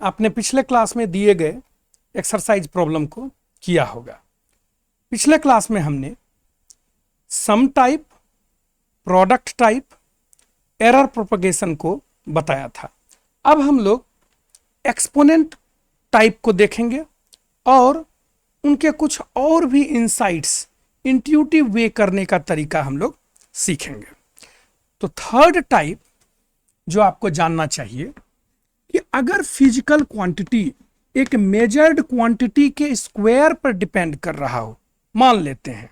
आपने पिछले क्लास में दिए गए एक्सरसाइज प्रॉब्लम को किया होगा। पिछले क्लास में हमने sum type, product type, error propagation को बताया था। अब हम लोग एक्सपोनेंट टाइप को देखेंगे और उनके कुछ और भी इंसाइट्स इंट्यूटिव वे करने का तरीका हम लोग सीखेंगे। तो थर्ड टाइप जो आपको जानना चाहिए कि अगर फिजिकल क्वांटिटी एक मेजर्ड क्वांटिटी के स्क्वायर पर डिपेंड कर रहा हो, मान लेते हैं,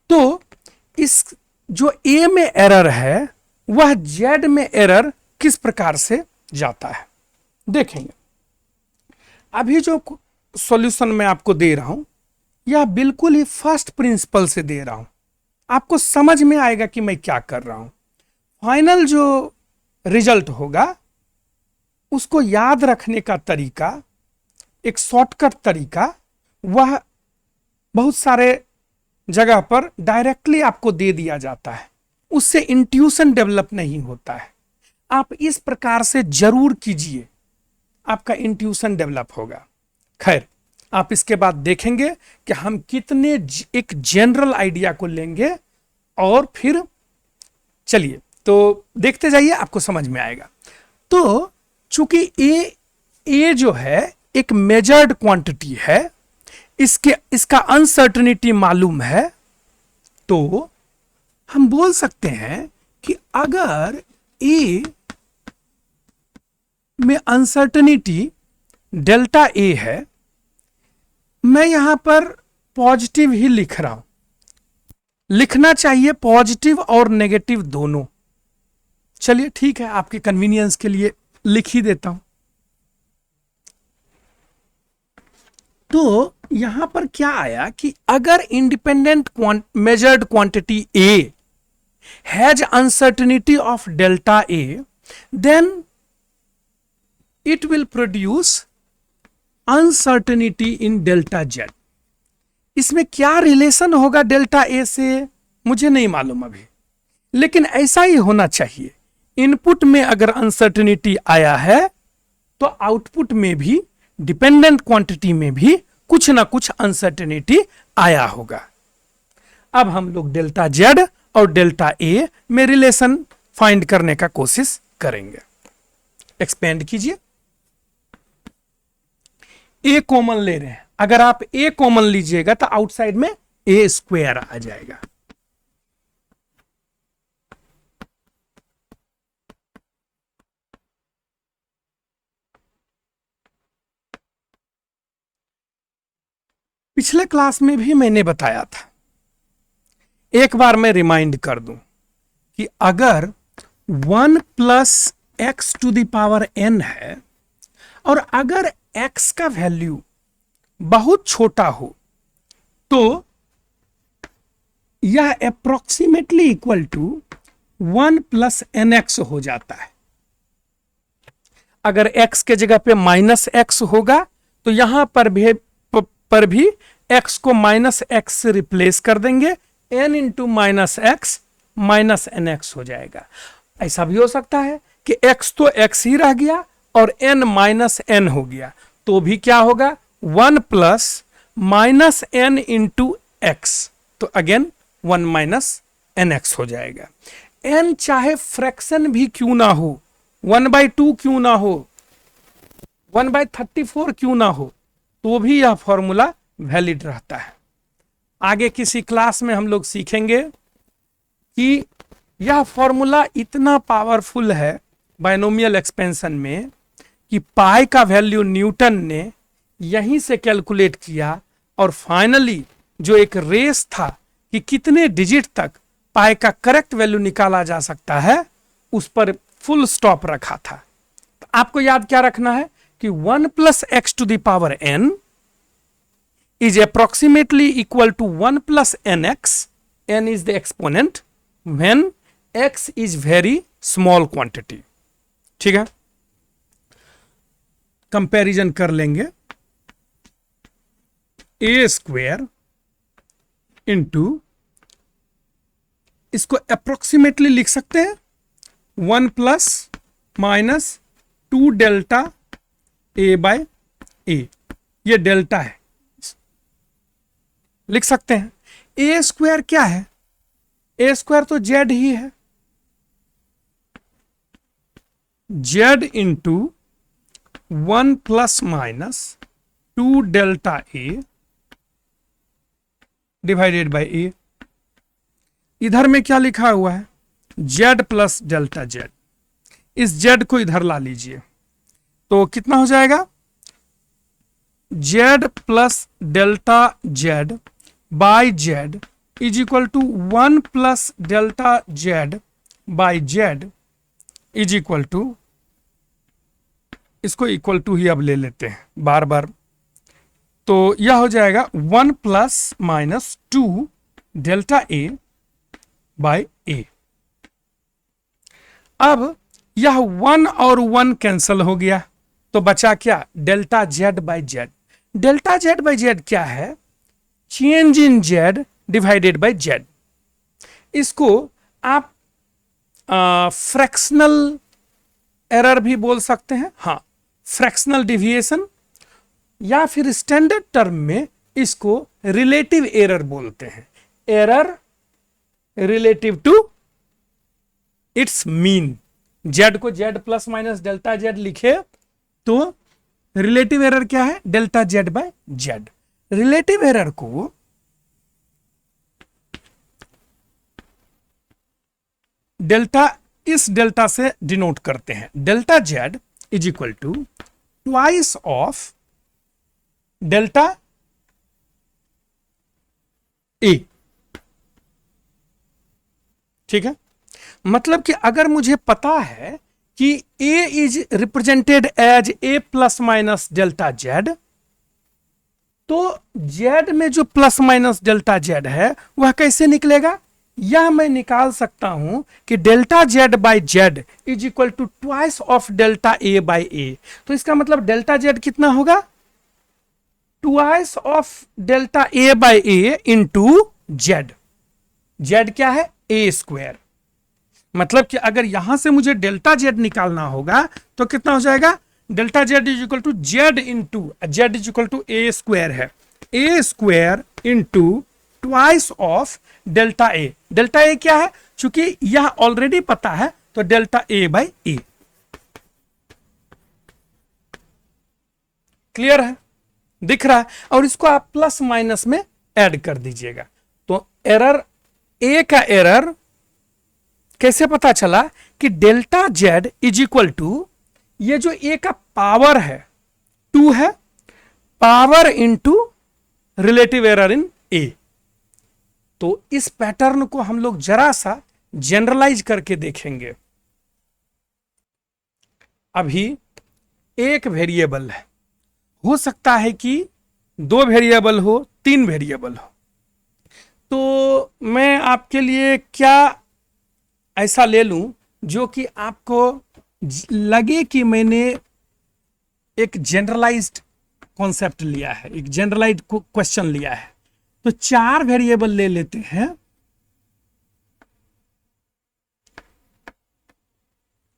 तो इस जो ए में एरर है वह जेड में एरर किस प्रकार से जाता है देखेंगे। अभी जो सॉल्यूशन मैं आपको दे रहा हूं यह बिल्कुल ही फर्स्ट प्रिंसिपल से दे रहा हूं, आपको समझ में आएगा कि मैं क्या कर रहा हूं। फाइनल जो रिजल्ट होगा उसको याद रखने का तरीका, एक शॉर्टकट तरीका, वह बहुत सारे जगह पर डायरेक्टली आपको दे दिया जाता है, उससे इंट्यूशन डेवलप नहीं होता है। आप इस प्रकार से जरूर कीजिए, आपका इंट्यूशन डेवलप होगा। खैर, आप इसके बाद देखेंगे कि हम कितने एक जनरल आइडिया को लेंगे और फिर चलिए तो देखते जाइए, आपको समझ में आएगा। तो चूंकि ए जो है एक मेजर्ड क्वांटिटी है, इसका अनसर्टेनिटी मालूम है, तो हम बोल सकते हैं कि अगर ए में अनसर्टेनिटी डेल्टा ए है, मैं यहां पर पॉजिटिव ही लिख रहा हूं, लिखना चाहिए पॉजिटिव और नेगेटिव दोनों। चलिए ठीक है, आपके कन्वीनियंस के लिए लिख ही देता हूं। तो यहां पर क्या आया कि अगर independent measured quantity a has uncertainty of delta a, then it will produce uncertainty in delta z. इसमें क्या रिलेशन होगा डेल्टा ए से मुझे नहीं मालूम अभी, लेकिन ऐसा ही होना चाहिए। इनपुट में अगर अनसर्टेनिटी आया है तो आउटपुट में भी, डिपेंडेंट क्वांटिटी में भी कुछ ना कुछ अनसर्टेनिटी आया होगा। अब हम लोग डेल्टा जेड और डेल्टा ए में रिलेशन फाइंड करने का कोशिश करेंगे। एक्सपेंड कीजिए। ए कॉमन ले रहे हैं, अगर आप ए कॉमन लीजिएगा तो आउटसाइड में ए स्क्वायर आ जाएगा। पिछले क्लास में भी मैंने बताया था, एक बार मैं रिमाइंड कर दूं कि अगर 1 plus x to the power n है और अगर x का वैल्यू बहुत छोटा हो तो यह approximately equal to 1 plus nx हो जाता है। अगर x के जगह पे माइनस एक्स होगा तो यहां पर भी x को माइनस एक्स से रिप्लेस कर देंगे, n into minus x minus n x हो जाएगा। ऐसा भी हो सकता है कि x तो x ही रह गया और n माइनस एन हो गया, तो भी क्या होगा 1 plus minus n into x, तो अगेन 1 माइनस एन एक्स हो जाएगा। n चाहे फ्रैक्शन भी क्यों ना हो, 1/2 क्यों ना हो, 1/34 क्यों ना हो, तो भी यह फॉर्मूला वैलिड रहता है। आगे किसी क्लास में हम लोग सीखेंगे कि यह फॉर्मूला इतना पावरफुल है बाइनोमियल एक्सपेंशन में कि पाई का वैल्यू न्यूटन ने यहीं से कैलकुलेट किया और फाइनली जो एक रेस था कि कितने डिजिट तक पाई का करेक्ट वैल्यू निकाला जा सकता है, उस पर फुल स्टॉप रखा था। तो आपको याद क्या रखना है कि 1 plus x to the power n is approximately equal to 1 plus nx, n is the exponent, when x is very small quantity। ठीक है, कंपैरिजन कर लेंगे, a स्क्वायर इंटू, इसको अप्रोक्सीमेटली लिख सकते हैं 1 प्लस माइनस 2 डेल्टा ए बाय ए, ये delta है, लिख सकते हैं। ए स्क्वायर क्या है? ए स्क्वायर तो जेड ही है, Z into 1 plus minus 2 delta A divided by A. इधर में क्या लिखा हुआ है? Z plus delta Z. इस जेड को इधर ला लीजिए तो कितना हो जाएगा? Z plus delta Z by Z is equal to 1 plus delta Z by Z is equal to, इसको इक्वल टू ही अब ले लेते हैं बार बार, तो यह हो जाएगा 1 प्लस माइनस 2 डेल्टा ए बाय ए। अब यह 1 और 1 कैंसल हो गया तो बचा क्या? Delta Z by z. Delta Z by z क्या है? Change in z divided by z. इसको आप फ्रैक्शनल एरर भी बोल सकते हैं, हाँ, फ्रैक्शनल डिविएशन, या फिर स्टैंडर्ड टर्म में इसको रिलेटिव एरर बोलते हैं। Error relative to its mean. Z को Z plus minus delta Z लिखे तो रिलेटिव एरर क्या है? Delta Z by Z. Relative error को डेल्टा, इस डेल्टा से डिनोट करते हैं। Delta Z is equal to twice of delta A. ठीक है, मतलब कि अगर मुझे पता है कि A is represented as A plus minus delta Z, तो जेड में जो प्लस माइनस डेल्टा जेड है वह कैसे निकलेगा? यह मैं निकाल सकता हूं कि delta Z by Z is equal to twice of delta A by A. तो इसका मतलब डेल्टा जेड कितना होगा? Twice of delta A by A into Z. Z क्या है? A square. मतलब कि अगर यहां से मुझे डेल्टा जेड निकालना होगा तो कितना हो जाएगा? Delta Z is equal to Z into, Z is equal to A square है, A square into twice of delta A. Delta A क्या है? चूंकि यह ऑलरेडी पता है तो delta A by A. Clear है? दिख रहा है? और इसको आप प्लस माइनस में ऐड कर दीजिएगा तो एरर, ए का एरर कैसे पता चला कि delta Z is equal to, ये जो ए का पावर है 2 है, power into relative error in A. तो इस पैटर्न को हम लोग जरा सा जनरलाइज करके देखेंगे। अभी एक वेरिएबल है, हो सकता है कि 2 वेरिएबल हो, 3 वेरिएबल हो, तो मैं आपके लिए क्या ऐसा ले लूं जो कि आपको लगे कि मैंने एक जनरलाइज्ड कॉन्सेप्ट लिया है, एक जनरलाइज्ड क्वेश्चन लिया है। तो 4 वेरिएबल ले लेते हैं,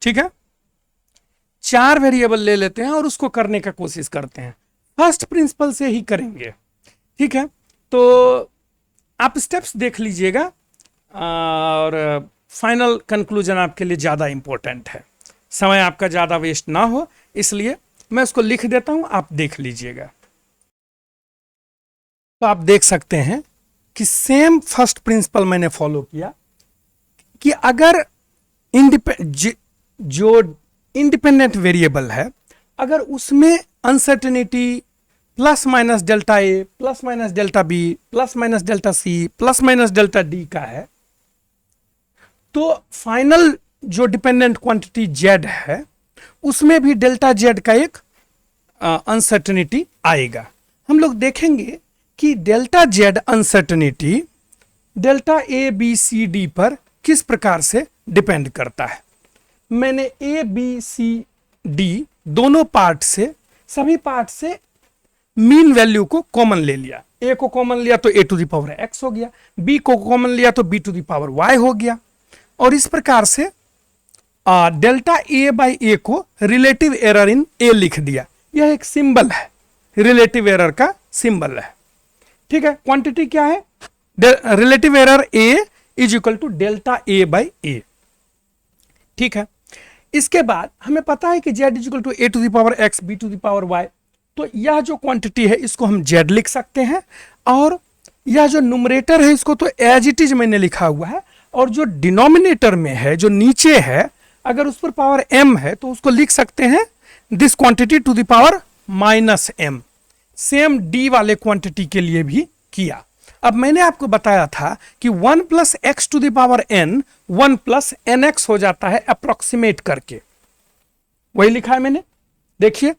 ठीक है, 4 वेरिएबल ले लेते हैं और उसको करने का कोशिश करते हैं। फर्स्ट प्रिंसिपल से ही करेंगे, ठीक है। तो आप स्टेप्स देख लीजिएगा और फाइनल कंक्लूजन आपके लिए ज़्यादा इंपॉर्टेंट है, समय आपका ज़्यादा वेस्ट ना हो, इसलिए मैं उसको लिख देता हूं, आप देख लीजिएगा। तो आप देख सकते हैं कि सेम फर्स्ट प्रिंसिपल मैंने फॉलो किया कि अगर जो इंडिपेंडेंट वेरिएबल है, अगर उसमें अनसर्टेनिटी प्लस माइनस डेल्टा ए plus minus delta B plus minus delta सी प्लस माइनस डेल्टा डी का है, तो फाइनल जो डिपेंडेंट क्वांटिटी जेड है उसमें भी डेल्टा जेड का एक अनसर्टेनिटी आएगा। हम लोग देखेंगे कि delta z uncertainty delta a b c d पर किस प्रकार से डिपेंड करता है। मैंने ए बी सी डी दोनों पार्ट से, सभी पार्ट से मीन वैल्यू को कॉमन ले लिया। ए को कॉमन लिया तो a to the power x हो गया, बी को कॉमन लिया तो b to the power y हो गया, और इस प्रकार से डेल्टा ए बाई ए को रिलेटिव एरर इन ए लिख दिया। यह एक सिंबल है, रिलेटिव एरर का सिंबल है। ठीक है, क्वांटिटी क्या है? Relative error A is equal to delta A by A. ठीक है, इसके बाद हमें पता है कि z is equal to A to the power x B to the power y, तो यह जो क्वांटिटी है इसको हम z लिख सकते हैं, और यह जो न्यूमरेटर है इसको तो एज इट इज मैंने लिखा हुआ है, और जो डिनोमिनेटर में है, जो नीचे है, अगर उस पर पावर m है तो उसको लिख सकते हैं this quantity to the power minus m। Same d वाले क्वांटिटी के लिए भी किया। अब मैंने आपको बताया था कि 1 plus x to the power n 1 plus n x हो जाता है अप्रोक्सीमेट करके, वही लिखा है मैंने। देखिए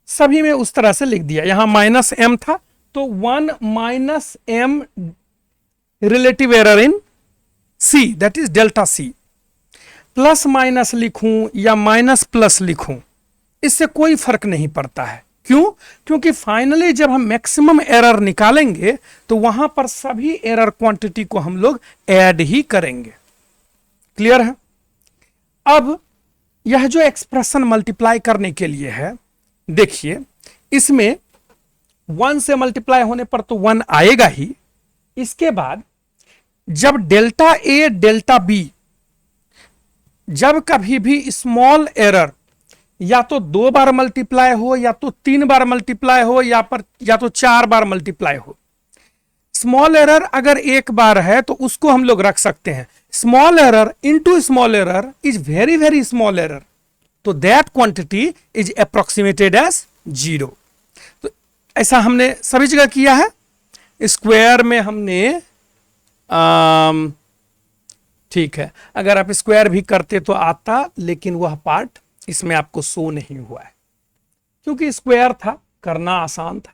सभी में उस तरह से लिख दिया, यहां माइनस m था तो 1 minus m relative error in c, that is delta c। Plus minus लिखूं या माइनस प्लस लिखूं इससे कोई फर्क नहीं पड़ता है। क्यों? क्योंकि फाइनली जब हम मैक्सिमम एरर निकालेंगे तो वहां पर सभी एरर क्वांटिटी को हम लोग ऐड ही करेंगे। क्लियर है? अब यह जो एक्सप्रेशन मल्टीप्लाई करने के लिए है, देखिए इसमें 1 से मल्टीप्लाई होने पर तो 1 आएगा ही। इसके बाद जब डेल्टा ए डेल्टा बी, जब कभी भी स्मॉल एरर या तो 2 बार मल्टीप्लाई हो या तो 3 बार मल्टीप्लाई हो या तो 4 बार मल्टीप्लाई हो, स्मॉल एरर अगर 1 बार है तो उसको हम लोग रख सकते हैं। Small error into small error is very very small error, तो that quantity is approximated as 0। तो ऐसा हमने सभी जगह किया है। स्क्वायर में हमने ठीक है, अगर आप स्क्वायर भी करते तो आता, लेकिन वह पार्ट इसमें आपको शो नहीं हुआ है क्योंकि स्क्वायर था, करना आसान था।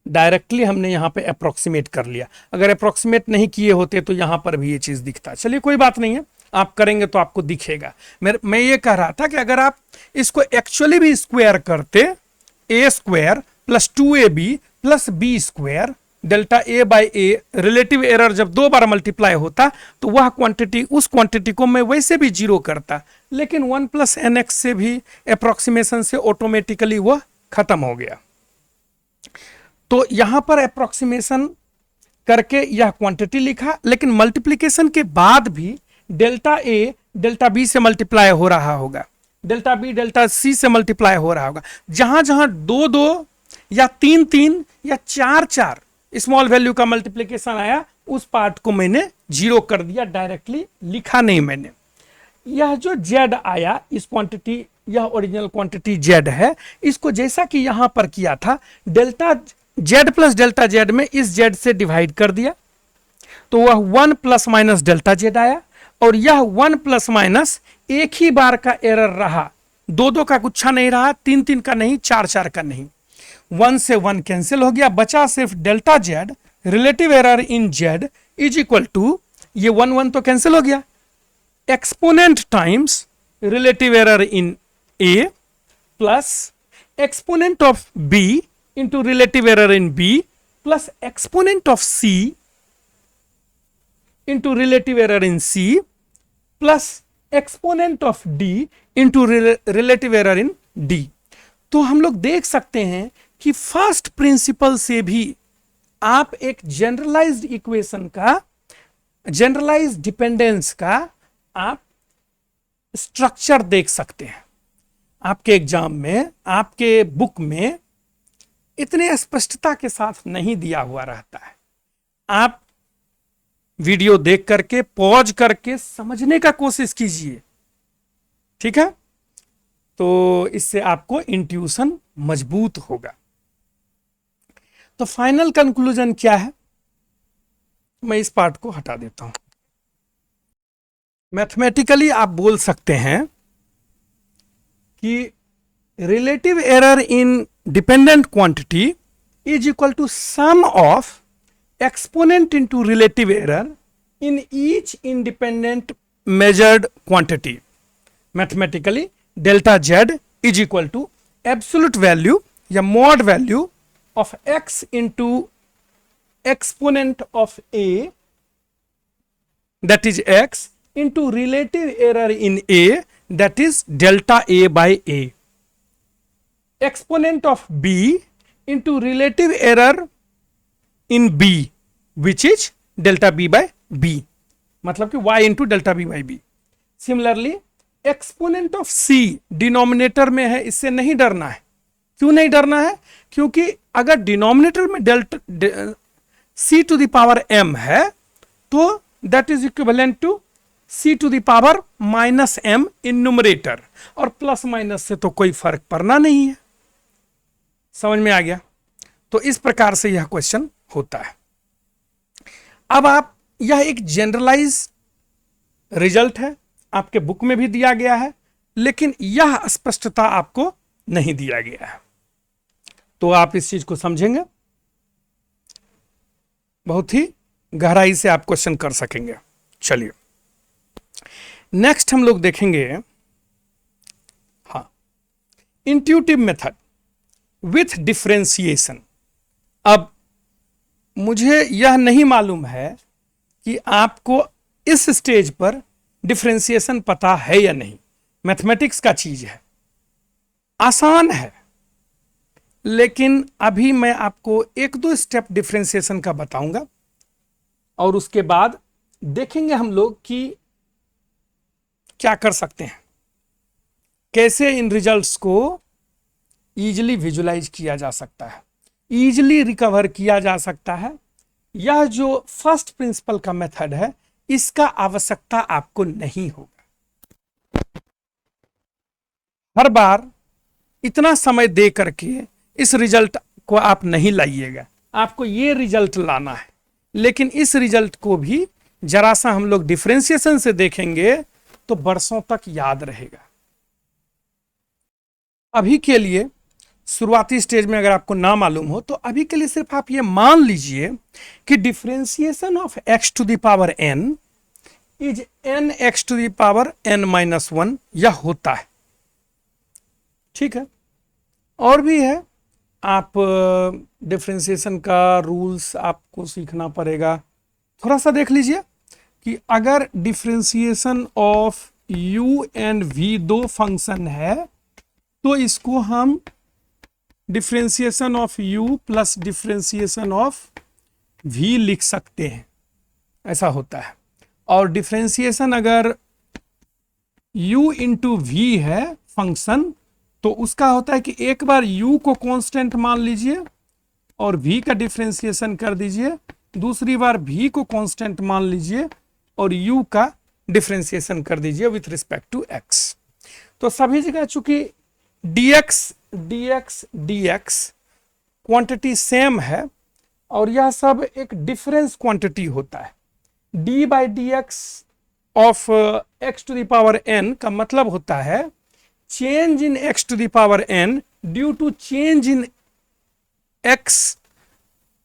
डायरेक्टली हमने यहां पे अप्रोक्सीमेट कर लिया। अगर अप्रोक्सीमेट नहीं किए होते तो यहां पर भी ये चीज दिखता। चलिए कोई बात नहीं है, आप करेंगे तो आपको दिखेगा। मैं ये कह रहा था कि अगर आप इसको एक्चुअली भी स्क्वायर करते, a square plus 2ab plus b square delta A by a, relative error जब 2 बार मल्टीप्लाई होता तो वह क्वांटिटी, उस क्वांटिटी को मैं वैसे भी 0 करता, लेकिन 1 प्लस एन एक्स से भी अप्रोक्सीमेशन से ऑटोमेटिकली वह खत्म हो गया। तो यहां पर अप्रोक्सीमेशन करके यह क्वांटिटी लिखा, लेकिन मल्टीप्लीकेशन के बाद भी डेल्टा ए डेल्टा बी से मल्टीप्लाई हो रहा होगा, डेल्टा बी डेल्टा सी से मल्टीप्लाई हो रहा होगा। जहां जहां 2-2 या 3-3 या 4-4 स्मॉल वैल्यू का मल्टीप्लीकेशन आया, उस पार्ट को मैंने 0 कर दिया, डायरेक्टली लिखा नहीं मैंने। यह जो z आया, इस क्वांटिटी, यह ओरिजिनल क्वांटिटी z है, इसको जैसा कि यहां पर किया था, delta z plus delta z में इस z से डिवाइड कर दिया तो वह 1 प्लस माइनस डेल्टा z आया, और यह 1 प्लस माइनस एक ही बार का एरर रहा, 2-2 का गुच्छा नहीं रहा, 3-3 का नहीं, 4-4 का नहीं। 1 से 1 कैंसिल हो गया, बचा सिर्फ delta z, relative error in z is equal to, ये 1-1 तो कैंसिल हो गया, exponent times relative error in a plus exponent of b into relative error in b plus exponent of c into relative error in c plus exponent of d into relative error in d। तो हम लोग देख सकते हैं कि first principle से भी आप एक जनरलाइज्ड इक्वेशन का, जनरलाइज्ड डिपेंडेंस का आप स्ट्रक्चर देख सकते हैं। आपके एग्जाम में, आपके बुक में इतने स्पष्टता के साथ नहीं दिया हुआ रहता है। आप वीडियो देख करके, पॉज करके समझने का कोशिश कीजिए, ठीक है? तो इससे आपको इंट्यूशन मजबूत होगा। तो फाइनल कंक्लूजन क्या है? मैं इस पार्ट को हटा देता हूं। मैथमेटिकली आप बोल सकते हैं कि relative error in dependent quantity is equal to sum of exponent into relative error in each independent measured quantity. Mathematically delta z is equal to absolute value या mod value of x into exponent of a, that is x, into relative error in a, that is delta A by A. Exponent of B into relative error in B, which is delta B by B. मतलब कि y into delta B by B. Similarly, exponent of C denominator में है, इससे नहीं डरना है. क्यों नहीं डरना है? क्योंकि अगर डिनोमिनेटर में delta C to the power m है तो that is equivalent to C to the power minus m in numerator, और प्लस माइनस से तो कोई फर्क पड़ना नहीं है. समझ में आ गया? तो इस प्रकार से यह क्वेश्चन होता है. अब आप, यह एक जनरलाइज रिजल्ट है, आपके बुक में भी दिया गया है, लेकिन यह स्पष्टता आपको नहीं दिया गया है. तो आप इस चीज को समझेंगे, बहुत ही गहराई से आप क्वेश्चन कर सकेंगे. चलिए नेक्स्ट हम लोग देखेंगे, हाँ, इंट्यूटिव मेथड विथ डिफरेंशिएशन. अब मुझे यह नहीं मालूम है कि आपको इस स्टेज पर डिफरेंशिएशन पता है या नहीं. मैथमेटिक्स का चीज है, आसान है, लेकिन अभी मैं आपको एक दो स्टेप डिफरेंशिएशन का बताऊंगा और उसके बाद देखेंगे हम लोग कि क्या कर सकते हैं, कैसे इन रिजल्ट्स को इजीली विजुलाइज किया जा सकता है, इजीली रिकवर किया जा सकता है. यह जो फर्स्ट प्रिंसिपल का मेथड है, इसका आवश्यकता आपको नहीं होगा. हर बार इतना समय दे करके इस रिजल्ट को आप नहीं लाइएगा. आपको ये रिजल्ट लाना है, लेकिन इस रिजल्ट को भी जरा सा हम लोग डिफरेंशिएशन से देखेंगे तो बरसों तक याद रहेगा. अभी के लिए शुरुआती स्टेज में अगर आपको ना मालूम हो तो अभी के लिए सिर्फ आप ये मान लीजिए कि differentiation of x to the power n is n x to the power n minus 1, यह होता है. ठीक है, और भी है, आप डिफरेंशिएशन का रूल्स आपको सीखना पड़ेगा. थोड़ा सा देख लीजिए कि अगर differentiation of u and v दो फंक्शन है तो इसको हम differentiation of u plus differentiation of v लिख सकते हैं, ऐसा होता है. और डिफरेंशिएशन अगर u इंटू v है फंक्शन, तो उसका होता है कि एक बार u को कांस्टेंट मान लीजिए और v का डिफरेंशिएशन कर दीजिए, दूसरी बार v को कांस्टेंट मान लीजिए और u का डिफरेंशिएशन कर दीजिए विथ रिस्पेक्ट टू x. तो सभी जगह चूंकि dx क्वांटिटी सेम है और यह सब एक डिफरेंस क्वांटिटी होता है. d by d x of x to the power n का मतलब होता है change in x to the power n due to change in x.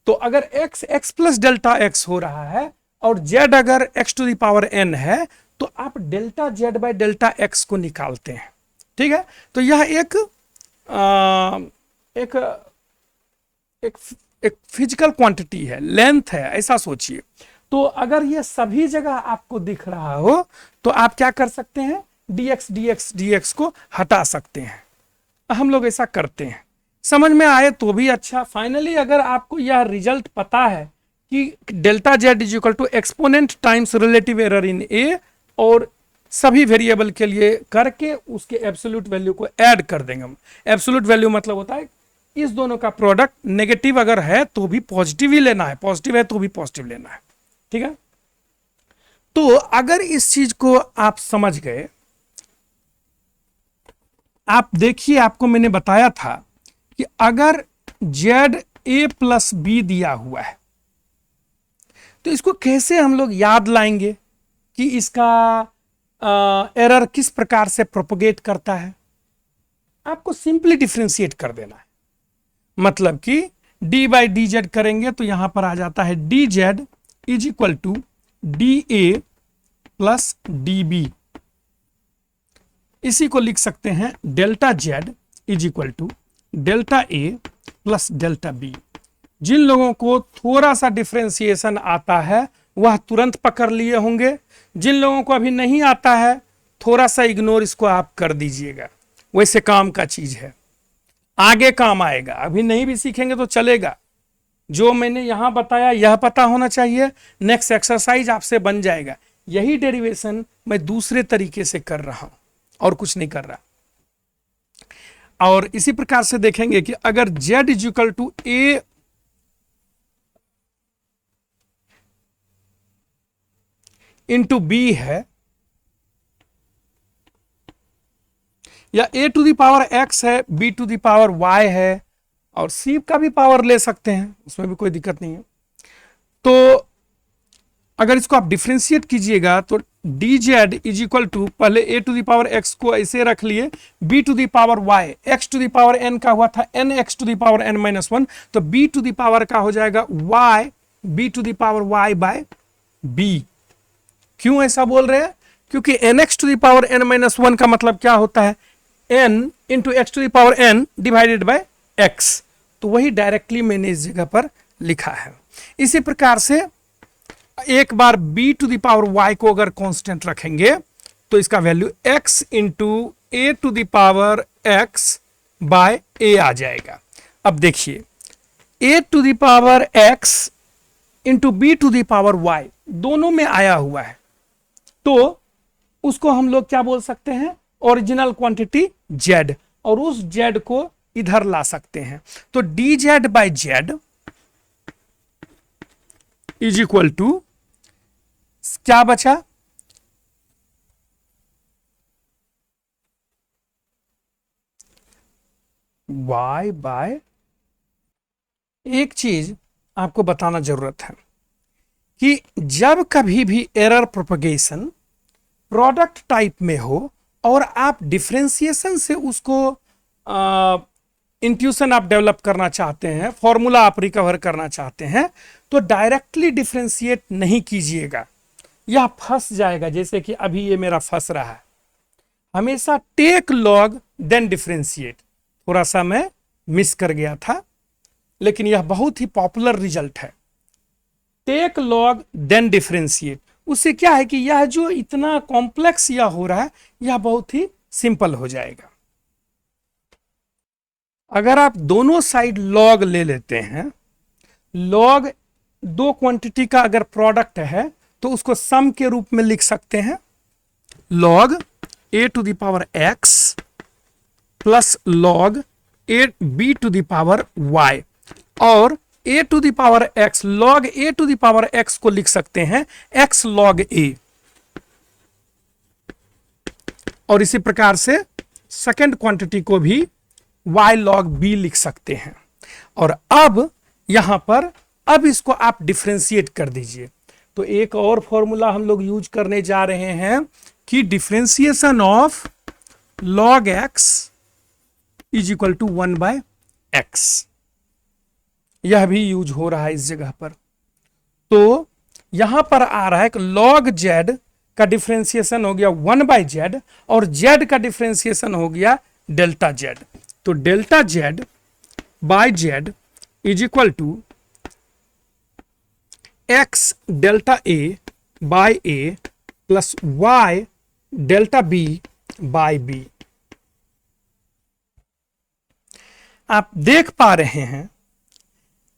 तो अगर x प्लस डेल्टा x हो रहा है और z अगर x to the power n है तो आप delta z by delta x को निकालते हैं. ठीक है, तो यह एक फिजिकल क्वांटिटी है, लेंथ है, ऐसा सोचिए. तो अगर ये सभी जगह आपको दिख रहा हो तो आप क्या कर सकते हैं, dx को हटा सकते हैं. हम लोग ऐसा करते हैं. समझ में आए तो भी अच्छा. फाइनली अगर आपको यह रिजल्ट पता है कि delta Z is equal to exponent times relative error in a, और सभी वेरिएबल के लिए करके उसके एब्सोल्यूट वैल्यू को ऐड कर देंगे हम. एब्सोल्यूट वैल्यू मतलब होता है इस दोनों का प्रोडक्ट. नेगेटिव अगर है तो भी पॉजिटिव ही लेना है, पॉजिटिव है तो भी पॉजिटिव लेना है. ठीक है, तो अगर इस चीज को आप समझ गए, आप देखिए, आपको मैंने बताया था कि अगर जेड ए प्लस बी दिया हुआ है तो इसको कैसे हम लोग याद लाएंगे कि इसका एरर किस प्रकार से प्रोपोगेट करता है. आपको सिंपली डिफरेंशिएट कर देना है. मतलब कि d बाई डी जेड करेंगे तो यहां पर आ जाता है d z is equal to d a plus d b. इसी को लिख सकते हैं delta Z is equal to delta A plus delta b. जिन लोगों को थोड़ा सा डिफरेंशिएशन आता है वह तुरंत पकड़ लिए होंगे. जिन लोगों को अभी नहीं आता है थोड़ा सा इग्नोर इसको आप कर दीजिएगा, वैसे काम का चीज है, आगे काम आएगा, अभी नहीं भी सीखेंगे तो चलेगा। जो मैंने यहां बताया यह पता होना चाहिए, नेक्स्ट एक्सरसाइज आपसे बन जाएगा। यही डेरिवेशन मैं दूसरे तरीके से कर रहा हूं और कुछ नहीं कर रहा। और इसी प्रकार से देखेंगे कि अगर z equal to a into b है, या a to the power x है, b to the power y है, और c का भी पावर ले सकते हैं, उसमें भी कोई दिक्कत नहीं है। तो अगर इसको आप डिफ्रेंशिएट कीजिएगा तो dz इज इक्वल टू, पहले a to the power x को ऐसे रख लिए, b to the power y, x to the power n का हुआ था nx to the power n minus 1, तो b टू द पावर का हो जाएगा y, b to the power y by b। क्यों ऐसा बोल रहे हैं? क्योंकि nx to the power n minus 1 का मतलब क्या होता है, n into x to the power n divided by x। तो वही डायरेक्टली मैंने इस जगह पर लिखा है। इसी प्रकार से एक बार b to the power y को अगर कांस्टेंट रखेंगे तो इसका value x into a to the power x by a आ जाएगा। अब देखिए a to the power x into b to the power y दोनों में आया हुआ है, तो उसको हम लोग क्या बोल सकते हैं, ओरिजिनल क्वांटिटी z, और उस z को इधर ला सकते हैं। तो dz by z is equal to क्या बचा, y बाय, एक चीज आपको बताना जरूरत है कि जब कभी भी एरर प्रोपगेशन प्रोडक्ट टाइप में हो और आप डिफरेंशिएशन से उसको इंट्यूशन आप डेवलप करना चाहते हैं, फॉर्मूला आप रिकवर करना चाहते हैं, तो डायरेक्टली डिफरेंशिएट नहीं कीजिएगा, यह फंस जाएगा। जैसे कि अभी ये मेरा फंस रहा है, हमेशा टेक लॉग देन डिफरेंशिएट, थोड़ा सा मैं मिस कर गया था, लेकिन यह बहुत ही पॉपुलर रिजल्ट है, टेक लॉग देन डिफरेंशिएट। उससे क्या है कि यह जो इतना कॉम्प्लेक्स यह हो रहा है, यह बहुत ही सिंपल हो जाएगा। अगर आप दोनों साइड लॉग ले लेते हैं, लॉग दो क्वांटिटी का अगर प्रोडक्ट है तो उसको सम के रूप में लिख सकते हैं, log a to the power x plus log b to the power y, और a to the power x, log a to the power x को लिख सकते हैं x लॉग a, और इसी प्रकार से सेकेंड क्वांटिटी को भी y log b लिख सकते हैं। और अब यहां पर अब इसको आप डिफरेंशिएट कर दीजिए, तो एक और फॉर्मूला हम लोग यूज करने जा रहे हैं कि differentiation of log x is equal to 1 by x, यह भी यूज हो रहा है इस जगह पर। तो यहां पर आ रहा है कि log z का डिफरेंशिएशन हो गया 1 बाय z, और z का डिफरेंशिएशन हो गया डेल्टा z। तो delta z by z is equal to x delta a by a plus y delta b by b। आप देख पा रहे हैं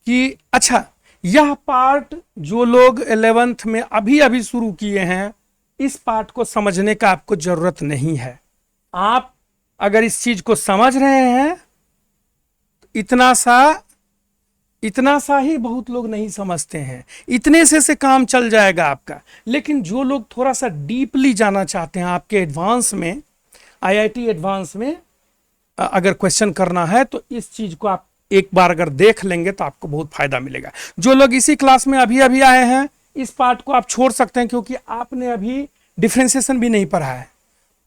कि अच्छा, यह पार्ट जो लोग 11th में अभी अभी शुरू किए हैं, इस पार्ट को समझने का आपको जरूरत नहीं है। आप अगर इस चीज को समझ रहे हैं, इतना सा ही बहुत लोग नहीं समझते हैं, इतने से काम चल जाएगा आपका। लेकिन जो लोग थोड़ा सा डीपली जाना चाहते हैं, आपके एडवांस में, आईआईटी एडवांस में अगर क्वेश्चन करना है, तो इस चीज को आप एक बार अगर देख लेंगे तो आपको बहुत फायदा मिलेगा। जो लोग इसी क्लास में अभी अभी आए हैं, इस पार्ट को आप छोड़ सकते हैं, क्योंकि आपने अभी डिफरेंशिएशन भी नहीं पढ़ा है।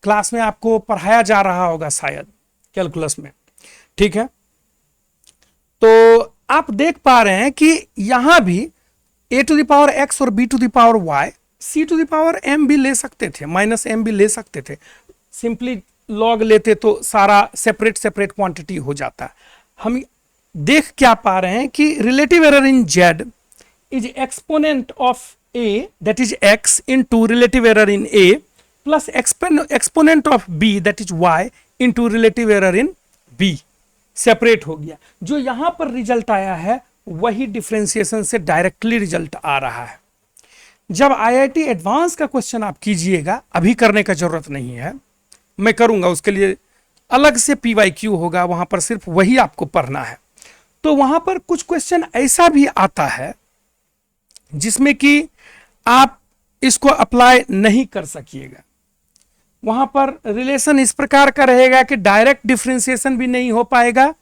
क्लास में आपको पढ़ाया जा रहा होगा शायद कैलकुलस में, ठीक है। तो आप देख पा रहे हैं कि यहां भी a to the power x और b to the power y, c to the power m भी ले सकते थे, माइनस m भी ले सकते थे, सिंपली लॉग लेते तो सारा सेपरेट क्वांटिटी हो जाता। हम देख क्या पा रहे हैं कि relative error in z is exponent of a, that is x, into relative error in a, plus exponent of b that is y into relative error in b, separate हो गया। जो यहां पर रिजल्ट आया है वही डिफरेंशिएशन से directly result आ रहा है। जब आईआईटी एडवांस का क्वेश्चन आप कीजिएगा, अभी करने का जरूरत नहीं है, मैं करूंगा, उसके लिए अलग से पीवाईक्यू होगा, वहां पर सिर्फ वही आपको पढ़ना है। तो वहां पर कुछ क्वेश्चन ऐसा भी आता है जिसमें कि आप इसको अप्लाई नहीं कर सकिएगा। वहां पर रिलेशन इस प्रकार का रहेगा कि डायरेक्ट डिफरेंशिएशन भी नहीं हो पाएगा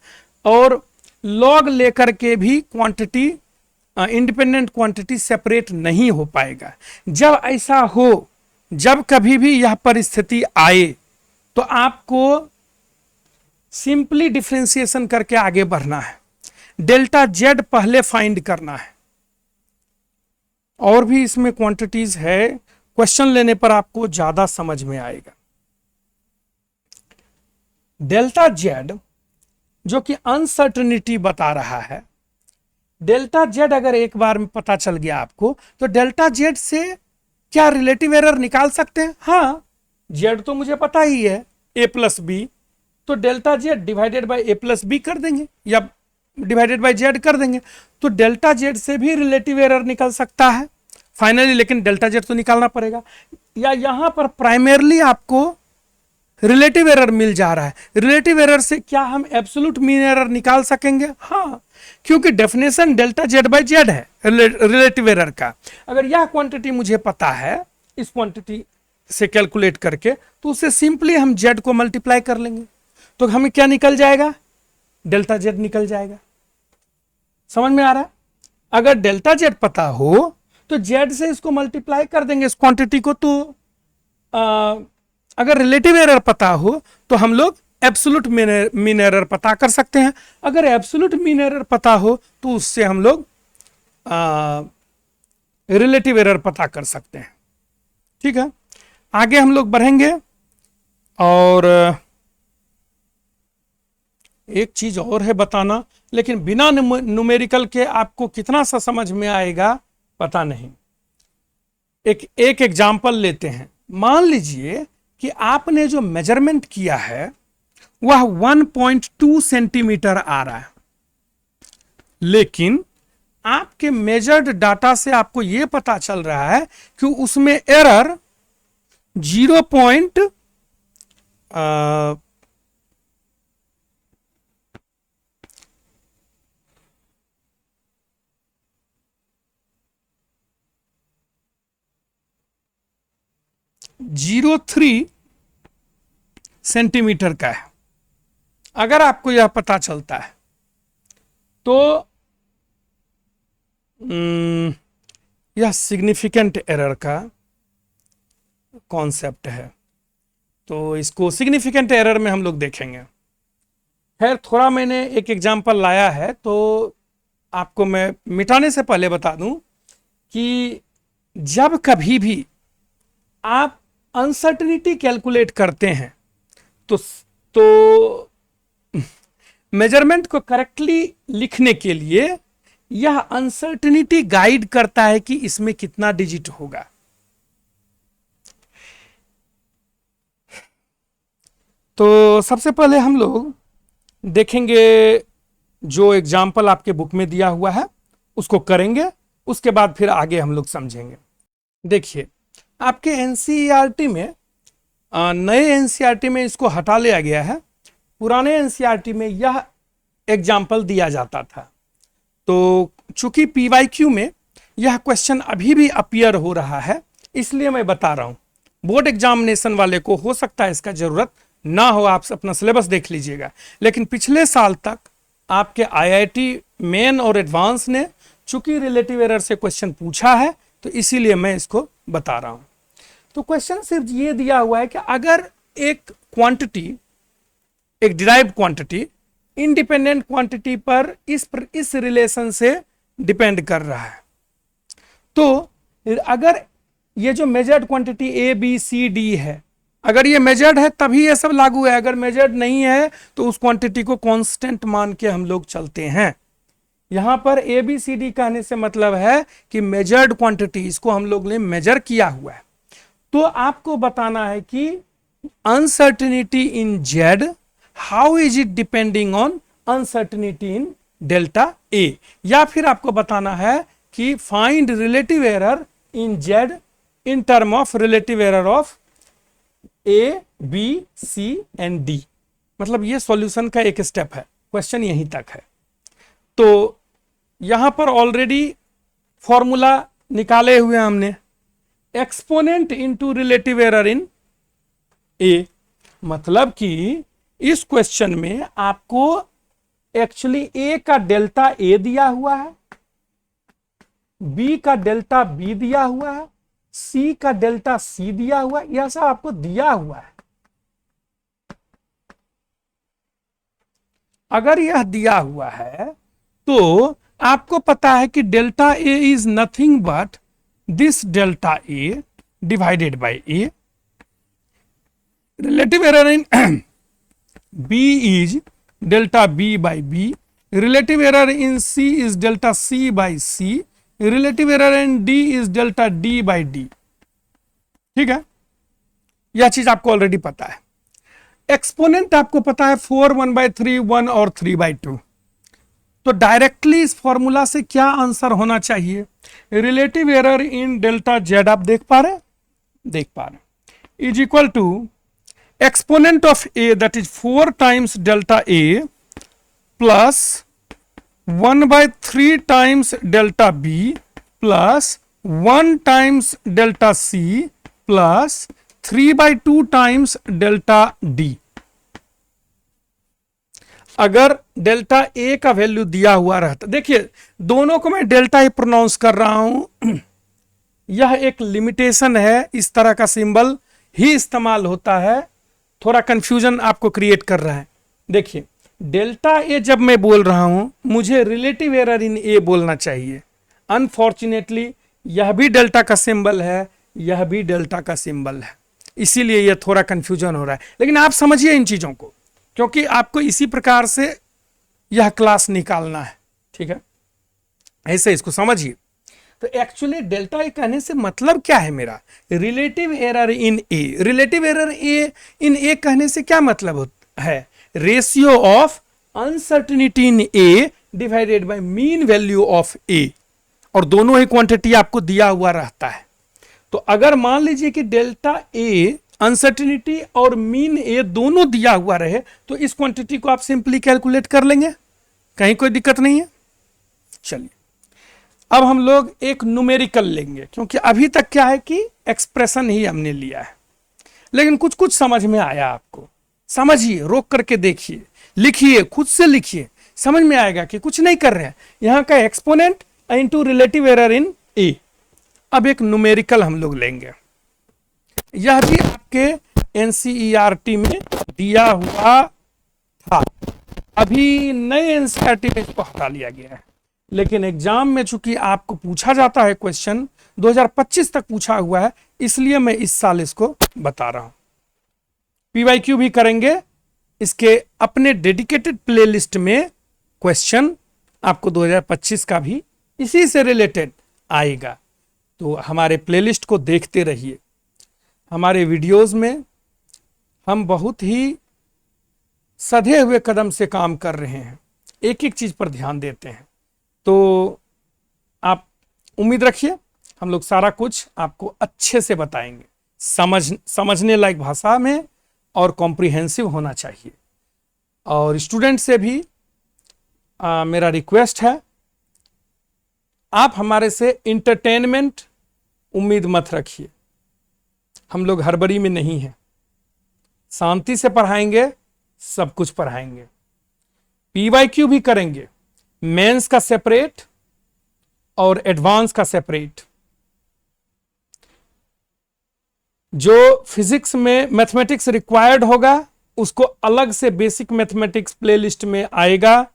और लॉग लेकर के भी क्वांटिटी, इंडिपेंडेंट क्वांटिटी सेपरेट नहीं हो पाएगा। जब ऐसा हो, जब कभी भी यह परिस्थिति आए, तो आपको सिंपली डिफरेंशिएशन करके आगे बढ़ना है। डेल्टा जेड पहले फाइंड करना है। और भी इसमें क्वांटिटीज है, क्वेश्चन लेने पर आपको ज्यादा समझ में आएगा। डेल्टा जेड जो कि अनसर्टेनिटी बता रहा है, डेल्टा जेड अगर एक बार में पता चल गया आपको, तो डेल्टा जेड से क्या रिलेटिव एरर निकाल सकते हैं? हाँ, जेड तो मुझे पता ही है ए प्लस बी, तो delta z divided by a plus b कर देंगे या डिवाइडेड बाय जेड कर देंगे, तो डेल्टा जेड से भी रिलेटिव एरर निकल सकता है फाइनली, लेकिन डेल्टा जेड तो निकालना पड़ेगा। या यहां पर प्राइमरली आपको रिलेटिव एरर मिल जा रहा है, रिलेटिव एरर से क्या हम एब्सोल्यूट मीन एरर निकाल सकेंगे? हाँ, क्योंकि definition delta Z by z है रिलेटिव एरर का। अगर यह क्वांटिटी मुझे पता है, इस क्वांटिटी से कैलकुलेट करके, तो उससे सिंपली हम जेड को मल्टीप्लाई कर लेंगे, तो हमें क्या निकल जाएगा? डेल्टा जेड निकल जाएगा। समझ में आ रहा है? अगर डेल्टा जेड पता हो तो जेड से इसको मल्टीप्लाई कर देंगे इस क्वांटिटी को, तो अगर रिलेटिव एरर पता हो तो हम लोग एब्सोल्यूट मीन एरर पता कर सकते हैं। अगर एब्सोल्यूट मीन एरर पता हो तो उससे हम लोग रिलेटिव एरर पता कर सकते हैं। ठीक है, आगे हम लोग बढ़ेंगे। और एक चीज और है बताना, लेकिन बिना न्यूमेरिकल के आपको कितना सा समझ में आएगा पता नहीं। एक एग्जाम्पल लेते हैं। मान लीजिए कि आपने जो मेजरमेंट किया है वह 1.2 सेंटीमीटर आ रहा है, लेकिन आपके मेजर्ड डाटा से आपको यह पता चल रहा है कि उसमें एरर 0. 0.03 सेंटीमीटर का है। अगर आपको यह पता चलता है तो यह सिग्निफिकेंट एरर का कॉन्सेप्ट है, तो इसको सिग्निफिकेंट एरर में हम लोग देखेंगे। खैर, थोड़ा मैंने एक एग्जांपल लाया है, तो आपको मैं मिटाने से पहले बता दूं कि जब कभी भी आप अनसर्टेनिटी कैलकुलेट करते हैं तो मेजरमेंट को करेक्टली लिखने के लिए यह अनसर्टेनिटी गाइड करता है कि इसमें कितना डिजिट होगा। तो सबसे पहले हम लोग देखेंगे, जो एग्जाम्पल आपके बुक में दिया हुआ है उसको करेंगे, उसके बाद फिर आगे हम लोग समझेंगे। देखिए, आपके एनसीईआरटी में, नए एनसीईआरटी में इसको हटा लिया गया है। पुराने एनसीईआरटी में यह एग्जाम्पल दिया जाता था। तो चूंकि पीवाईक्यू में यह क्वेश्चन अभी भी अपीयर हो रहा है, इसलिए मैं बता रहा हूं। बोर्ड एग्जामिनेशन वाले को हो सकता है इसका जरूरत ना हो, आप अपना सिलेबस देख लीजिएगा, लेकिन पिछले साल तक आपके आईआईटी मेन और एडवांस ने चूंकि रिलेटिव एरर से क्वेश्चन पूछा है, तो इसीलिए मैं इसको बता रहा हूं। तो क्वेश्चन सिर्फ ये दिया हुआ है कि अगर एक क्वांटिटी, एक डिराइव्ड क्वांटिटी इंडिपेंडेंट क्वांटिटी पर इस रिलेशन से डिपेंड कर रहा है, तो अगर ये जो measured quantity a b c d है, अगर ये मेजर्ड है तभी ये सब लागू है, अगर मेजर्ड नहीं है तो उस क्वांटिटी को कांस्टेंट मान के हम लोग चलते हैं। यहां पर ए बी सी डी कहने से मतलब है कि मेजर्ड क्वांटिटी, इसको हम लोग ने मेजर किया हुआ है, तो आपको बताना है कि uncertainty in z, how is it depending on uncertainty in delta a, या फिर आपको बताना है कि find relative error in z in term of relative error of a b c and d. मतलब ये सॉल्यूशन का एक स्टेप है, क्वेश्चन यहीं तक है। तो यहां पर ऑलरेडी फॉर्मूला निकाले हुए हमने, exponent into relative error in a, मतलब कि इस क्वेश्चन में आपको एक्चुअली ए का डेल्टा ए दिया हुआ है, बी का डेल्टा बी दिया हुआ है, सी का डेल्टा सी दिया हुआ है, यह सब आपको दिया हुआ है। अगर यह दिया हुआ है तो आपको पता है कि delta a is nothing but this delta A divided by a, relative error in b is delta b by b, relative error in c is delta c by c, relative error in d is delta d by d. ठीक है, यह चीज आपको already पता है। Exponent आपको पता है 4, 1/3, 1 और 3/2। तो डायरेक्टली इस फॉर्मूला से क्या आंसर होना चाहिए, relative error in delta z, आप देख पा रहे, is equal to exponent of a that is 4 times delta A plus 1/3 times delta B plus 1 times delta C plus 3/2 times delta d. अगर डेल्टा ए का value दिया हुआ रहता, देखिए दोनों को मैं डेल्टा ही प्रोनाउंस कर रहा हूं, यह एक लिमिटेशन है, इस तरह का सिंबल ही इस्तेमाल होता है, थोड़ा कंफ्यूजन आपको क्रिएट कर रहा है। देखिए डेल्टा ए जब मैं बोल रहा हूं मुझे रिलेटिव एरर इन ए बोलना चाहिए, अनफॉर्चुनेटली यह भी डेल्टा का सिंबल है, यह भी डेल्टा का सिंबल है, इसीलिए यह थोड़ा कंफ्यूजन हो रहा है। लेकिन आप समझिए इन चीजों को, क्योंकि आपको इसी प्रकार से यह क्लास निकालना है। ठीक है, ऐसे इसको समझिए। तो एक्चुअली डेल्टा ए कहने से मतलब क्या है मेरा, relative error in a, relative error a in a कहने से क्या मतलब है, ratio of uncertainty in a divided by mean value of a, और दोनों ही क्वांटिटी आपको दिया हुआ रहता है। तो अगर मान लीजिए कि डेल्टा ए अनसर्टेनिटी और मीन ए दोनों दिया हुआ रहे तो इस क्वांटिटी को आप सिंपली कैलकुलेट कर लेंगे, कहीं कोई दिक्कत नहीं है। चलिए अब हम लोग एक न्यूमेरिकल लेंगे, क्योंकि अभी तक क्या है कि एक्सप्रेशन ही हमने लिया है, लेकिन कुछ कुछ समझ में आया आपको। समझिए, रोक करके देखिए, लिखिए, खुद से लिखिए, समझ में आएगा कि कुछ नहीं कर रहे हैं। यहां का exponent into relative error in a. अब एक न्यूमेरिकल हम लोग लेंगे, यह भी आपके एनसीईआरटी में दिया हुआ था, अभी नए एनसीईआरटी में इसको हटा लिया गया है, लेकिन एग्जाम में चूंकि आपको पूछा जाता है, क्वेश्चन 2025 तक पूछा हुआ है, इसलिए मैं इस साल इसको बता रहा हूं। पीवाईक्यू भी करेंगे, इसके अपने डेडिकेटेड प्लेलिस्ट में क्वेश्चन आपको 2025 का भी इसी से रिलेटेड आएगा। तो हमारे प्लेलिस्ट को देखते रहिए। हमारे वीडियोस में हम बहुत ही सधे हुए कदम से काम कर रहे हैं, एक एक चीज पर ध्यान देते हैं। तो आप उम्मीद रखिए, हम लोग सारा कुछ आपको अच्छे से बताएंगे, समझने लायक भाषा में और कॉम्प्रिहेंसिव होना चाहिए। और स्टूडेंट से भी मेरा रिक्वेस्ट है, आप हमारे से इंटरटेनमेंट उम्मीद मत रखिए। हम लोग हड़बड़ी में नहीं हैं, शांति से पढ़ाएंगे, सब कुछ पढ़ाएंगे। पीवाईक्यू भी करेंगे, मेंस का सेपरेट और एडवांस का सेपरेट। जो फिजिक्स में मैथमेटिक्स रिक्वायर्ड होगा उसको अलग से बेसिक मैथमेटिक्स प्लेलिस्ट में आएगा,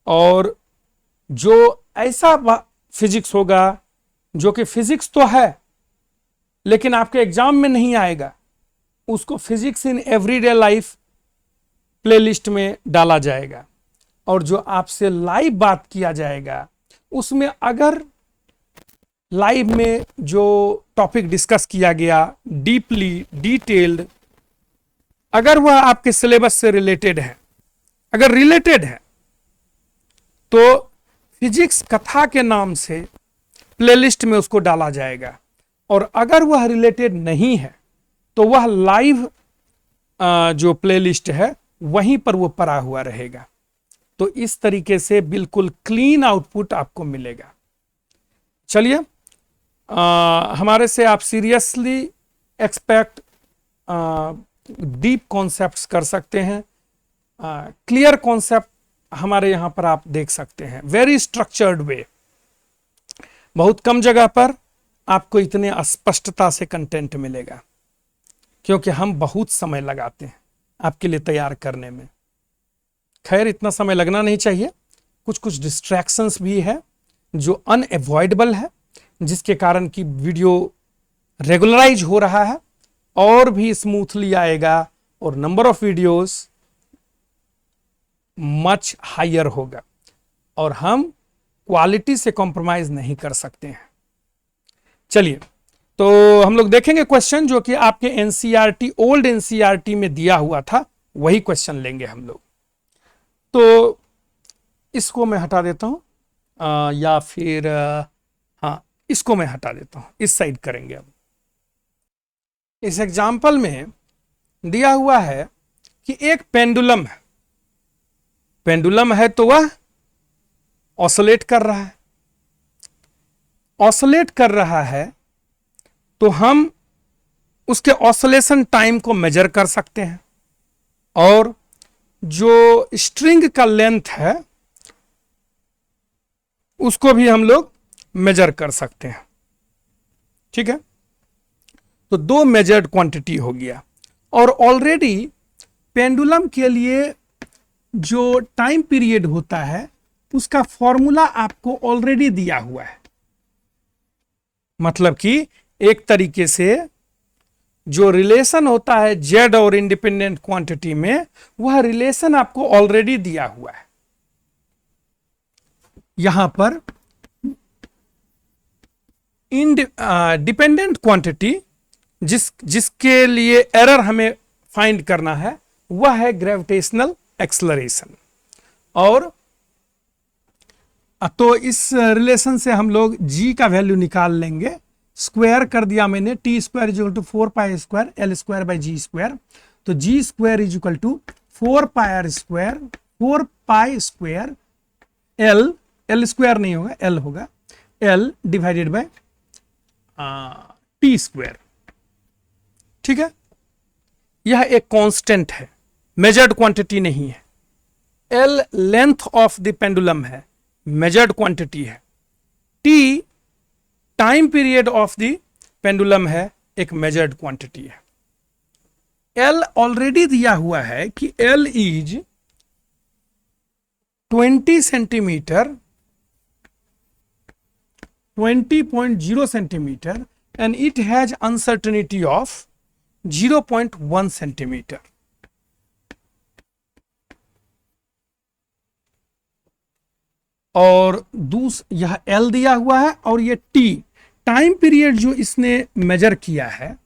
और जो ऐसा फिजिक्स होगा जो कि फिजिक्स तो है लेकिन आपके एग्जाम में नहीं आएगा, उसको physics in everyday life playlist में डाला जाएगा। और जो आपसे लाइव बात किया जाएगा उसमें अगर लाइव में जो टॉपिक डिस्कस किया गया डीपली डिटेल्ड, अगर वह आपके सिलेबस से रिलेटेड है, अगर रिलेटेड है तो फिजिक्स कथा के नाम से प्लेलिस्ट में उसको डाला जाएगा, और अगर वह रिलेटेड नहीं है तो वह लाइव जो प्लेलिस्ट है वहीं पर वो पड़ा हुआ रहेगा। तो इस तरीके से बिल्कुल क्लीन आउटपुट आपको मिलेगा। चलिए, हमारे से आप सीरियसली एक्सपेक्ट डीप कॉन्सेप्ट्स कर सकते हैं, क्लियर कॉन्सेप्ट हमारे यहां पर आप देख सकते हैं, वेरी स्ट्रक्चर्ड वे। बहुत कम जगह पर आपको इतने स्पष्टता से कंटेंट मिलेगा, क्योंकि हम बहुत समय लगाते हैं आपके लिए तैयार करने में। खैर, इतना समय लगना नहीं चाहिए, कुछ कुछ डिस्ट्रैक्शंस भी है जो अनएवॉइडेबल है, जिसके कारण कि वीडियो रेगुलराइज हो रहा है और भी स्मूथली आएगा और number of videos much higher होगा, और हम क्वालिटी से कॉम्प्रोमाइज नहीं कर सकते हैं। चलिए, तो हम लोग देखेंगे क्वेश्चन जो कि आपके एनसीईआरटी, ओल्ड एनसीईआरटी में दिया हुआ था, वही क्वेश्चन लेंगे हम लोग। तो इसको मैं हटा देता हूं, या फिर हाँ, इसको मैं हटा देता हूं, इस साइड करेंगे। अब इस एग्जाम्पल में दिया हुआ है कि एक पेंडुलम है, पेंडुलम है तो वह ऑसिलेट कर रहा है, ऑसिलेट कर रहा है तो हम उसके ऑसिलेशन टाइम को मेजर कर सकते हैं, और जो स्ट्रिंग का लेंथ है उसको भी हम लोग मेजर कर सकते हैं। ठीक है, तो दो मेजर्ड क्वांटिटी हो गया, और ऑलरेडी पेंडुलम के लिए जो टाइम पीरियड होता है उसका फॉर्मूला आपको ऑलरेडी दिया हुआ है। मतलब कि एक तरीके से जो रिलेशन होता है जेड और इंडिपेंडेंट क्वांटिटी में, वह रिलेशन आपको ऑलरेडी दिया हुआ है। यहां पर डिपेंडेंट क्वांटिटी जिसके लिए एरर हमें फाइंड करना है वह है ग्रेविटेशनल एक्सलरेशन। और तो इस रिलेशन से हम लोग g का वैल्यू निकाल लेंगे, स्क्वायर कर दिया मैंने, T square is equal to 4 pi square l square by g square, तो g square is equal to 4 pi square, 4 pi square l, l square नहीं होगा एल होगा, l divided by T square. ठीक है, यह एक कांस्टेंट है, measured quantity नहीं है। L length of the pendulum है, मेजर्ड क्वांटिटी है। T time period of the pendulum है, एक मेजर्ड क्वांटिटी है। एल ऑलरेडी दिया हुआ है कि L is 20 centimetre, 20.0 centimetre, and it has uncertainty of 0.1 centimetre. और यह L दिया हुआ है, और ये T टाइम पीरियड जो इसने मेजर किया है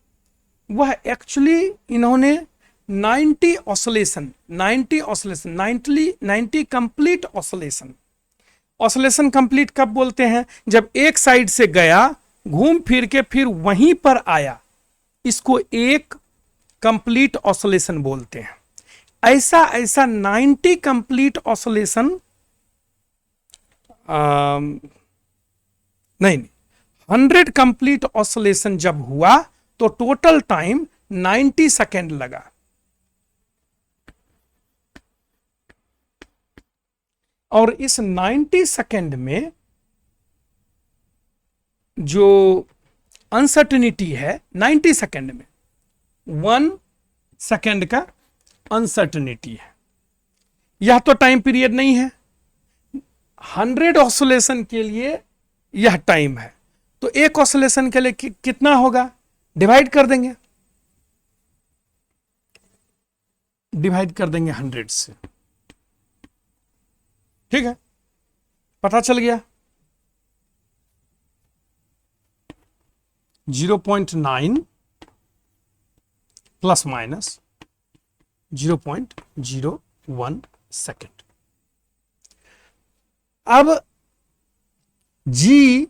वह एक्चुअली इन्होंने 90 oscillation, 90 complete oscillation. Oscillation complete कब बोलते हैं? जब एक साइड से गया, घूम फिर के फिर वहीं पर आया, इसको एक कंप्लीट ऑसिलेशन बोलते हैं। ऐसा 90 कंप्लीट ऑसिलेशन नहीं 100 कंप्लीट ऑसिलेशन जब हुआ तो टोटल टाइम 90 सेकेंड लगा। और इस 90 सेकेंड में जो अनसर्टेनिटी है, 90 सेकेंड में 1 सेकेंड का अनसर्टेनिटी है। यह तो टाइम पीरियड नहीं है, 100 ऑसिलेशन के लिए यह टाइम है। तो एक ऑसिलेशन के लिए कितना होगा? डिवाइड कर देंगे, 100 से। ठीक है, पता चल गया। 0.9 प्लस माइनस 0.01 सेकेंड। अब जी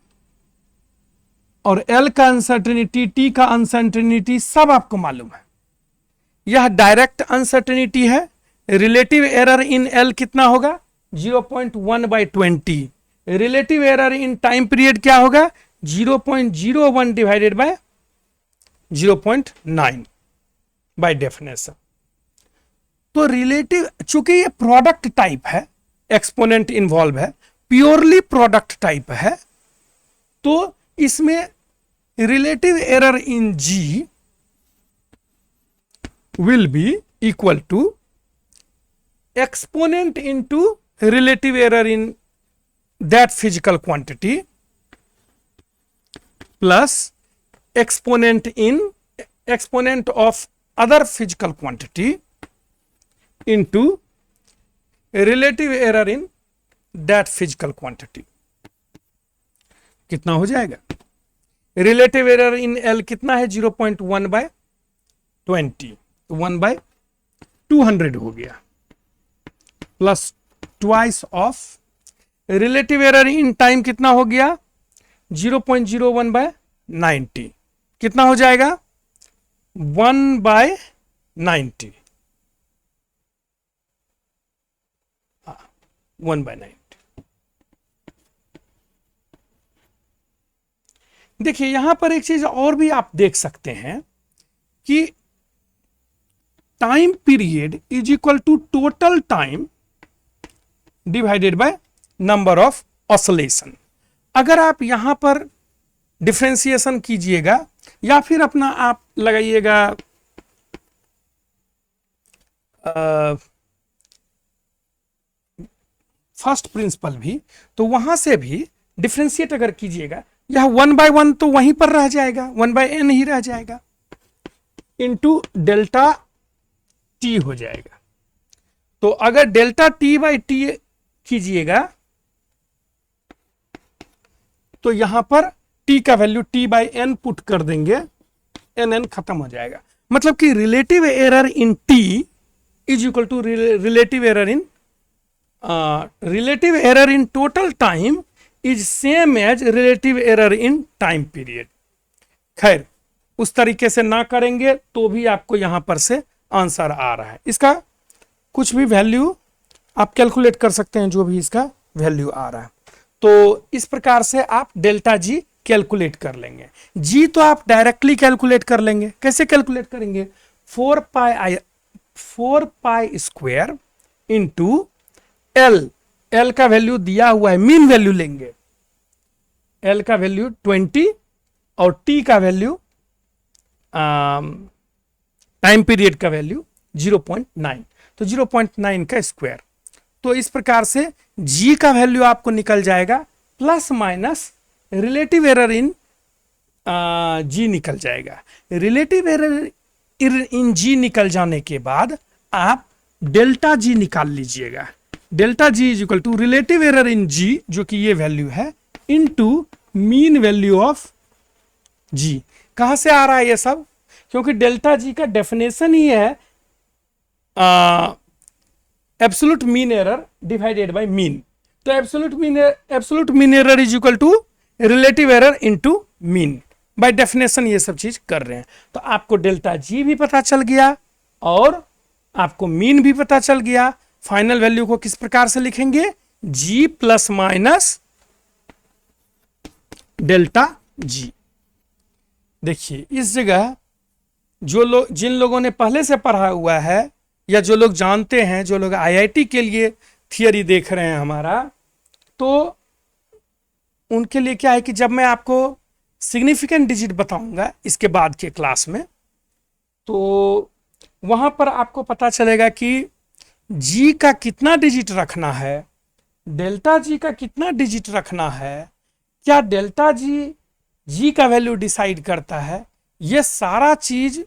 और एल का अनसर्टेनिटी, टी का अनसर्टेनिटी सब आपको मालूम है। यह डायरेक्ट अनसर्टेनिटी है। रिलेटिव एरर इन एल कितना होगा? 0.1/20। Relative error in time period क्या होगा? 0.01 डिवाइडेड बाय 0.9 बाय डेफिनेशन। तो रिलेटिव, चूंकि ये प्रोडक्ट टाइप है, एक्सपोनेंट इन्वॉल्व है, प्योरली प्रोडक्ट टाइप है, तो इसमें relative error in g will be equal to exponent into relative error in that physical quantity plus exponent of other physical quantity into relative error in that physical quantity। कितना हो जाएगा? Relative error in l कितना है? 0.1/20, 1/200 हो गया, plus twice of relative error in time कितना हो गया? 0.01/90, कितना हो जाएगा? 1/90, 1/90। देखिए यहां पर एक चीज और भी आप देख सकते हैं कि time period is equal to total time divided by number of oscillation. अगर आप यहां पर डिफरेंशिएशन कीजिएगा या फिर अपना आप लगाइएगा फर्स्ट प्रिंसिपल भी, तो वहां से भी डिफरेंशिएट अगर कीजिएगा, यह 1/1 तो वहीं पर रह जाएगा, 1/n ही रह जाएगा, इंटू डेल्टा टी हो जाएगा। तो अगर डेल्टा t/t कीजिएगा तो यहां पर t का वैल्यू t/n पुट कर देंगे, n खत्म हो जाएगा। मतलब कि relative error in t is equal to relative error in total time is same as relative error in time period. खैर उस तरीके से ना करेंगे तो भी आपको यहां पर से आंसर आ रहा है। इसका कुछ भी वैल्यू आप कैलकुलेट कर सकते हैं, जो भी इसका वैल्यू आ रहा है। तो इस प्रकार से आप डेल्टा जी कैलकुलेट कर लेंगे। जी तो आप डायरेक्टली कैलकुलेट कर लेंगे। कैसे कैलकुलेट करेंगे? 4 पाई स्क्वायर इंटू एल का वैल्यू दिया हुआ है, मीन वैल्यू लेंगे, एल का वैल्यू 20 और टी का वैल्यू टाइम पीरियड का वैल्यू 0.9, तो 0.9 का स्क्वायर। तो इस प्रकार से जी का वैल्यू आपको निकल जाएगा, plus minus relative error in g निकल जाएगा। रिलेटिव एरर इन जी निकल जाने के बाद आप डेल्टा जी निकाल लीजिएगा। Delta g is equal to relative error in g, जो कि ये वैल्यू है, into mean value of g. कहां से आ रहा है ये सब? क्योंकि डेल्टा जी का डेफिनेशन ही है absolute mean error divided by mean. तो absolute mean error is equal to relative error into mean. By definition ये सब चीज कर रहे हैं। तो आपको डेल्टा जी भी पता चल गया और आपको मीन भी पता चल गया। फाइनल वैल्यू को किस प्रकार से लिखेंगे? जी प्लस माइनस डेल्टा जी। देखिए इस जगह जिन लोगों ने पहले से पढ़ा हुआ है या जो लोग जानते हैं, जो लोग आईआईटी के लिए थियरी देख रहे हैं हमारा, तो उनके लिए क्या है कि जब मैं आपको सिग्निफिकेंट डिजिट बताऊंगा इसके बाद के क्लास में, तो वहां पर आपको पता चलेगा कि जी का कितना डिजिट रखना है, डेल्टा जी का कितना डिजिट रखना है, क्या डेल्टा जी का वैल्यू डिसाइड करता है। ये सारा चीज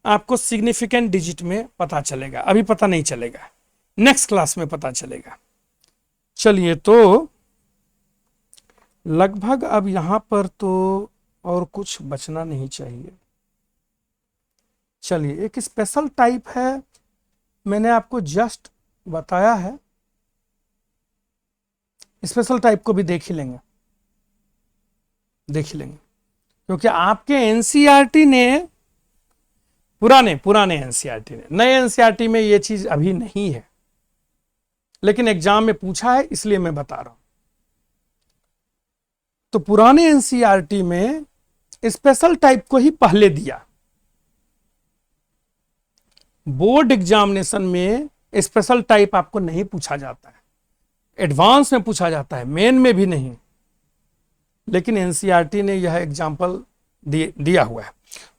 आपको सिग्निफिकेंट डिजिट में पता चलेगा, अभी पता नहीं चलेगा, नेक्स्ट क्लास में पता चलेगा। चलिए, तो लगभग अब यहां पर तो और कुछ बचना नहीं चाहिए। चलिए, एक स्पेशल टाइप है, मैंने आपको जस्ट बताया है, स्पेशल टाइप को भी देख ही लेंगे, क्योंकि आपके एनसीईआरटी ने पुराने एनसीईआरटी ने, नए एनसीईआरटी में ये चीज अभी नहीं है, लेकिन एग्जाम में पूछा है इसलिए मैं बता रहा हूं। तो पुराने एनसीईआरटी में स्पेशल टाइप को ही पहले दिया। बोर्ड एग्जामिनेशन में स्पेशल टाइप आपको नहीं पूछा जाता है, एडवांस में पूछा जाता है, मेन में भी नहीं, लेकिन एनसीईआरटी ने यह एग्जाम्पल दिया हुआ है।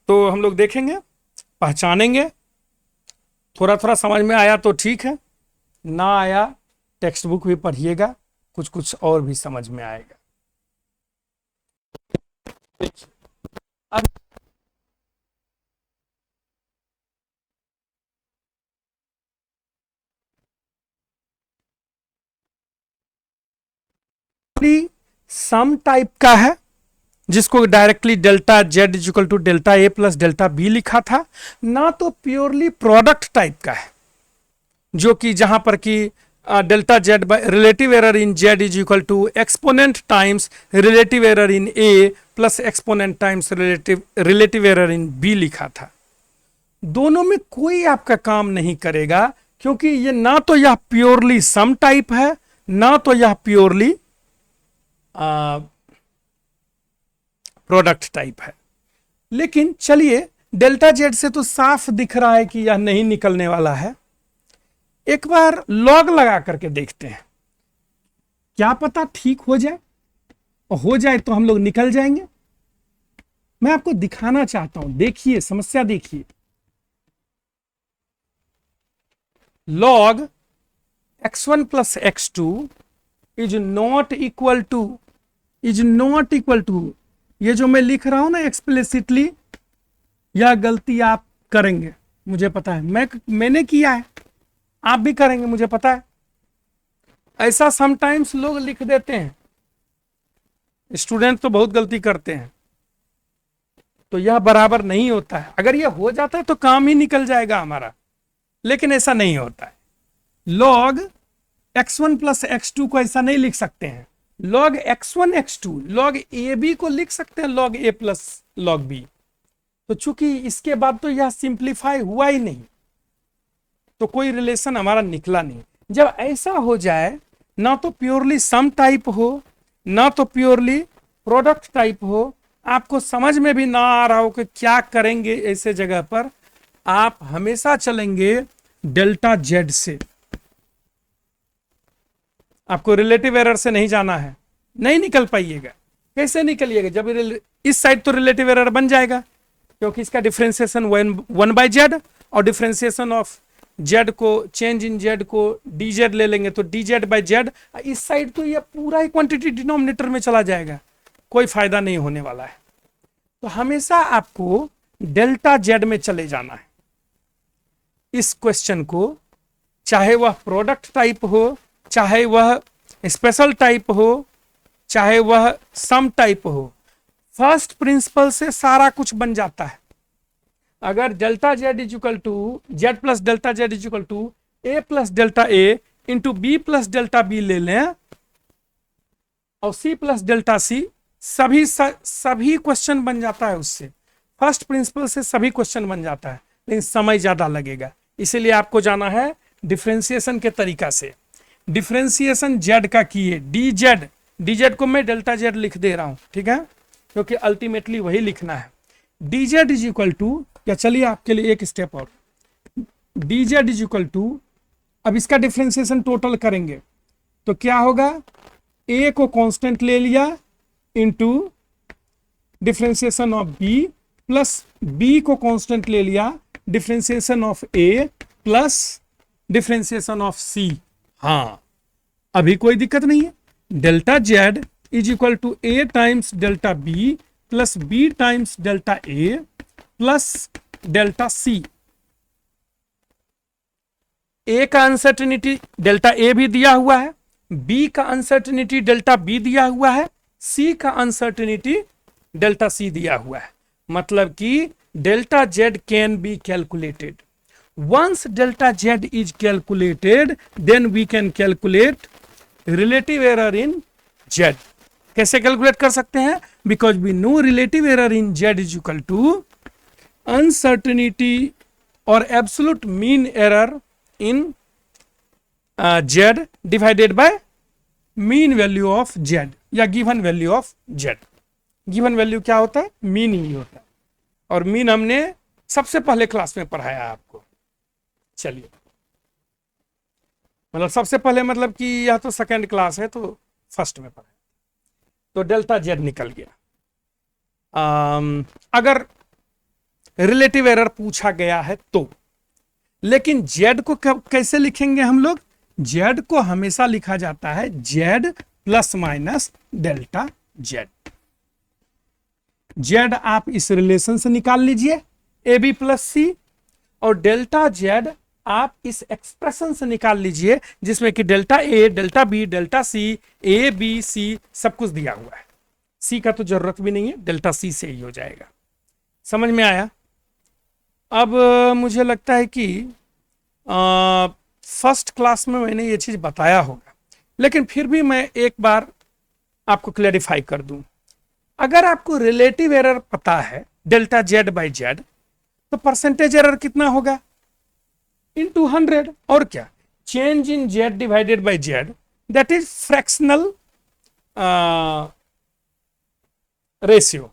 तो हम लोग देखेंगे, पहचानेंगे, थोड़ा थोड़ा समझ में आया तो ठीक है, ना आया टेक्स्ट बुक भी पढ़िएगा, कुछ कुछ और भी समझ में आएगा। अब सम टाइप का है, जिसको directly delta Z is equal to delta A plus delta b लिखा था, ना तो प्योरली प्रोडक्ट टाइप का है, जो कि जहां पर कि delta Z by relative error in z is equal to exponent times relative error in a plus exponent times relative error in b लिखा था। दोनों में कोई आपका काम नहीं करेगा, क्योंकि ये ना तो यह प्योरली सम टाइप है, ना तो यह प्योरली प्रोडक्ट टाइप है। लेकिन चलिए, डेल्टा जेड से तो साफ दिख रहा है कि यह नहीं निकलने वाला है, एक बार लॉग लगा करके देखते हैं, क्या पता ठीक हो जाए, और हो जाए तो हम लोग निकल जाएंगे। मैं आपको दिखाना चाहता हूं, देखिए समस्या देखिए। Log x1 plus x2 is not equal to, ये जो मैं लिख रहा हूं ना एक्सप्लिसिटली, यह गलती आप करेंगे, मुझे पता है, मैंने किया है, आप भी करेंगे, मुझे पता है। ऐसा समटाइम्स लोग लिख देते हैं, स्टूडेंट तो बहुत गलती करते हैं, तो यह बराबर नहीं होता है। अगर यह हो जाता है तो काम ही निकल जाएगा हमारा, लेकिन ऐसा नहीं होता है। लॉग x1 प्लस x2 को ऐसा नहीं लिख सकते हैं, log x1 x2 log A B को लिख सकते हैं लॉग ए प्लस लॉग बी। तो चूंकि इसके बाद तो यह सिंप्लीफाई हुआ ही नहीं, तो कोई रिलेशन हमारा निकला नहीं। जब ऐसा हो जाए, ना तो प्योरली सम टाइप हो, ना तो प्योरली प्रोडक्ट टाइप हो, आपको समझ में भी ना आ रहा हो कि क्या करेंगे, ऐसे जगह पर आप हमेशा चलेंगे डेल्टा जेड से। आपको रिलेटिव एरर से नहीं जाना है, नहीं निकल पाइएगा। कैसे निकलिएगा? जब इस साइड तो रिलेटिव एरर बन जाएगा, क्योंकि इसका डिफरेंशिएशन 1/z, और डिफरेंशिएशन ऑफ जेड को, चेंज इन जेड को डी जेड ले लेंगे तो डी जेड बाई जेड। इस साइड तो ये पूरा ही क्वांटिटी डिनोमिनेटर में चला जाएगा, कोई फायदा नहीं होने वाला है। तो हमेशा आपको डेल्टा जेड में चले जाना है इस क्वेश्चन को, चाहे वह प्रोडक्ट टाइप हो, चाहे वह स्पेशल टाइप हो, चाहे वह सम टाइप हो। फर्स्ट प्रिंसिपल से सारा कुछ बन जाता है। अगर delta Z is equal to z plus delta Z is equal to a plus delta a into b plus delta b ले लें, और सी प्लस डेल्टा सी, सभी क्वेश्चन बन जाता है उससे। फर्स्ट प्रिंसिपल से सभी क्वेश्चन बन जाता है, लेकिन समय ज्यादा लगेगा। इसीलिए आपको जाना है डिफरेंशिएशन के तरीका से। डिफरेंशिएशन जेड का किए, डी जेड को मैं डेल्टा जेड लिख दे रहा हूं, ठीक है, क्योंकि अल्टीमेटली वही लिखना है। D z is equal to, या चलिए आपके लिए एक स्टेप और, d z is equal to, अब इसका डिफरेंशिएशन टोटल करेंगे तो क्या होगा, ए को कांस्टेंट ले लिया into differentiation of b, plus b को कांस्टेंट ले लिया differentiation of a plus differentiation of c. हाँ, अभी कोई दिक्कत नहीं है। Delta Z is equal to a times delta B plus b times delta A plus delta c. A का अनसर्टेनिटी डेल्टा ए भी दिया हुआ है, बी का अनसर्टेनिटी डेल्टा बी दिया हुआ है, सी का अनसर्टेनिटी डेल्टा सी दिया हुआ है, मतलब कि delta Z can be calculated. Once delta z is calculated, then we can calculate relative error in z. कैसे कैलकुलेट कर सकते हैं? Because we know relative error in z is equal to uncertainty or absolute mean error in z divided by mean value of z या given value of z. given value क्या होता है? Mean he होता है, और mean हमने सबसे पहले क्लास में पढ़ाया आपको. चलिए, मतलब सबसे पहले मतलब कि यह तो सेकंड क्लास है, तो फर्स्ट में पढ़ा. तो डेल्टा जेड निकल गया. अगर रिलेटिव एरर पूछा गया है तो, लेकिन जेड को कैसे लिखेंगे हम लोग? जेड को हमेशा लिखा जाता है Z plus minus delta Z. Z आप इस रिलेशन से निकाल लीजिए, ए बी प्लस सी, और डेल्टा जेड आप इस एक्सप्रेशन से निकाल लीजिए जिसमें कि delta A, delta b, delta c, a b c सब कुछ दिया हुआ है. सी का तो जरूरत भी नहीं है, डेल्टा सी से ही हो जाएगा. समझ में आया? अब मुझे लगता है कि फर्स्ट क्लास में मैंने ये चीज बताया होगा, लेकिन फिर भी मैं एक बार आपको क्लैरिफाई कर दूं. अगर आपको रिलेटिव एरर पता है डेल्टा जेड बाई जेड, तो परसेंटेज एरर कितना होगा? इनटू 100. और क्या? Change in z divided by z, that is fractional ratio,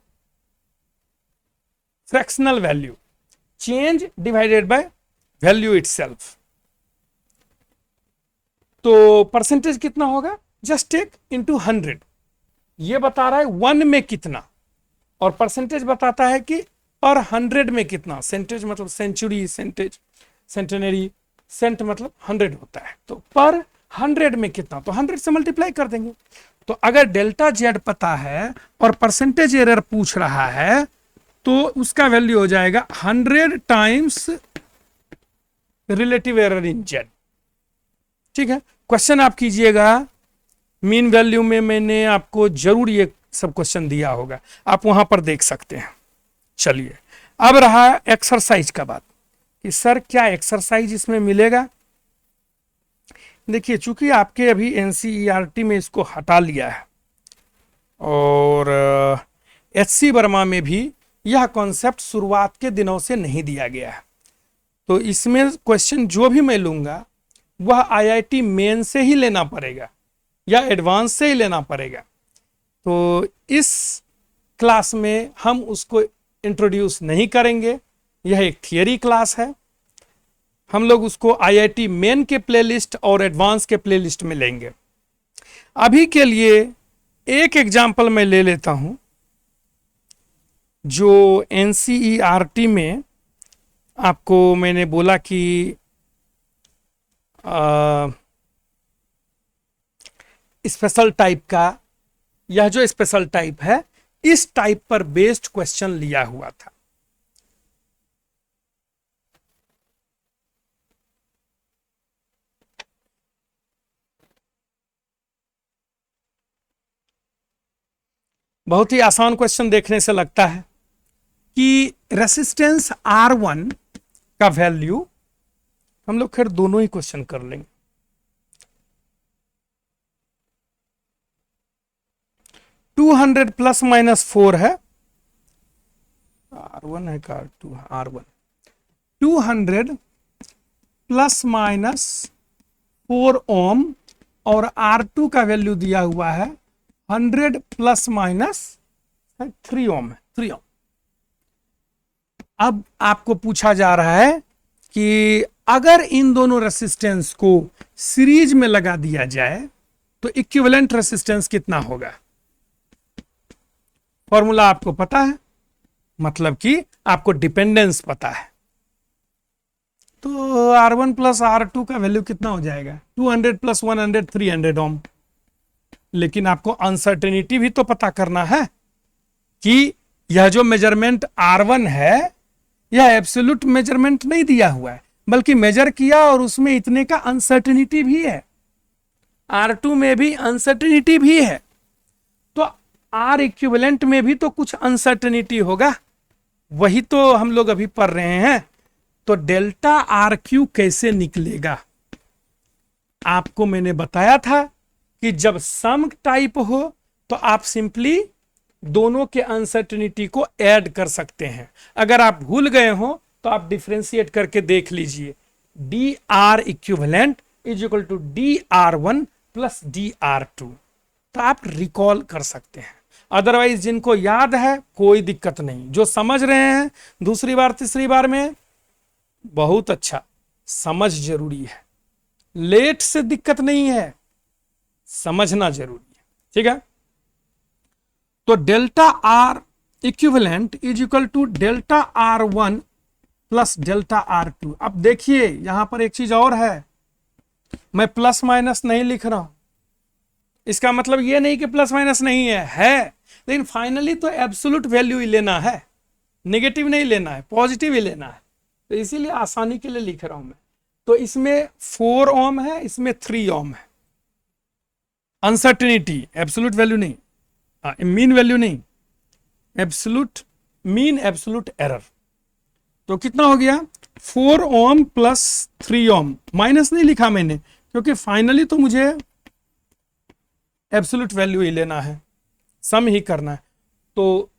fractional value. Change divided by value itself. तो परसेंटेज कितना होगा? Just take into 100. ये बता रहा है 1 में कितना, और परसेंटेज बताता है कि पर 100 में कितना. सेंटेज मतलब सेंचुरी, सेंटेज सेंटेनरी, सेंट मतलब 100 होता है. तो पर 100 में कितना, तो 100 से मल्टीप्लाई कर देंगे. तो अगर डेल्टा जेड पता है और परसेंटेज एरर पूछ रहा है, तो उसका वैल्यू हो जाएगा 100 times relative error in Z. ठीक है, क्वेश्चन आप कीजिएगा. मीन वैल्यू में मैंने आपको जरूर ये सब क्वेश्चन दिया होगा, आप वहां पर देख सकते हैं. चलिए, अब रहा एक्सरसाइज का बात कि सर क्या एक्सरसाइज इसमें मिलेगा. देखिए, चूंकि आपके अभी एनसीईआरटी में इसको हटा लिया है और एचसी वर्मा में भी यह कॉन्सेप्ट शुरुआत के दिनों से नहीं दिया गया है, तो इसमें क्वेश्चन जो भी मैं लूंगा वह आईआईटी मेन से ही लेना पड़ेगा या एडवांस से ही लेना पड़ेगा. तो इस क्लास में हम उसको इंट्रोड्यूस नहीं करेंगे, यह एक थियरी क्लास है. हम लोग उसको आईआईटी मेन के प्लेलिस्ट और एडवांस के प्लेलिस्ट में लेंगे. अभी के लिए एक एग्जाम्पल मैं ले लेता हूं जो एनसीईआरटी में आपको मैंने बोला कि स्पेशल टाइप का, यह जो स्पेशल टाइप है इस टाइप पर बेस्ड क्वेश्चन लिया हुआ था. बहुत ही आसान क्वेश्चन देखने से लगता है कि रेसिस्टेंस R1 का वैल्यू, हम लोग खैर दोनों ही क्वेश्चन कर लेंगे. 200 प्लस माइनस 4 है, R1 है का R1. 200 प्लस माइनस 4 ओम और R2 का वैल्यू दिया हुआ है 100 प्लस माइनस 3 ओम है, 3 ओम. अब आपको पूछा जा रहा है कि अगर इन दोनों रेसिस्टेंस को सीरीज में लगा दिया जाए तो इक्विवेलेंट रेसिस्टेंस कितना होगा. फॉर्मूला आपको पता है, मतलब कि आपको डिपेंडेंस पता है. तो R1 प्लस R2 का वैल्यू कितना हो जाएगा? 200 प्लस 100 300 ओम. लेकिन आपको अनसर्टेनिटी भी तो पता करना है कि यह जो मेजरमेंट R1 है यह एब्सोल्यूट मेजरमेंट नहीं दिया हुआ है, बल्कि मेजर किया और उसमें इतने का अनसर्टेनिटी भी है. R2 में भी अनसर्टेनिटी भी है. तो आर इक्विवेलेंट में भी तो कुछ अनसर्टेनिटी होगा, वही तो हम लोग अभी पढ़ रहे हैं। तो डेल्टा आर क्यू कैसे निकलेगा? आपको मैंने बताया था कि जब सम टाइप हो तो आप सिंपली दोनों के अनसर्टेनिटी को ऐड कर सकते हैं। अगर आप भूल गए हो तो आप डिफरेंशिएट करके देख लीजिए, d r equivalent is equal to d r one plus d r two, तो आप रिकॉल कर सकते हैं। अदरवाइज जिनको याद है कोई दिक्कत नहीं, जो समझ रहे हैं दूसरी बार तीसरी बार में बहुत अच्छा, समझ जरूरी है, लेट से दिक्कत नहीं है, समझना जरूरी है, ठीक है। तो delta r equivalent is equal to delta r one plus delta r two. अब देखिए यहां पर एक चीज और है, मैं प्लस माइनस नहीं लिख रहा हूं, इसका मतलब ये नहीं कि प्लस माइनस नहीं है, लेकिन फाइनली तो एब्सोल्यूट वैल्यू ही लेना है, नेगेटिव नहीं लेना है, पॉजिटिव ही लेना है, तो इसीलिए आसानी के लिए लिख रहा हूं मैं। तो इसमें 4 ओम है, इसमें 3 ओम है, अनसर्टेनिटी, एब्सोल्यूट वैल्यू नहीं, मीन वैल्यू नहीं, एब्सोल्यूट मीन एब्सोल्यूट एरर। तो कितना हो गया 4 ओम प्लस 3 ओम, माइनस नहीं लिखा मैंने क्योंकि फाइनली तो मुझे एब्सोल्यूट वैल्यू ही लेना है, सम ही करना है। तो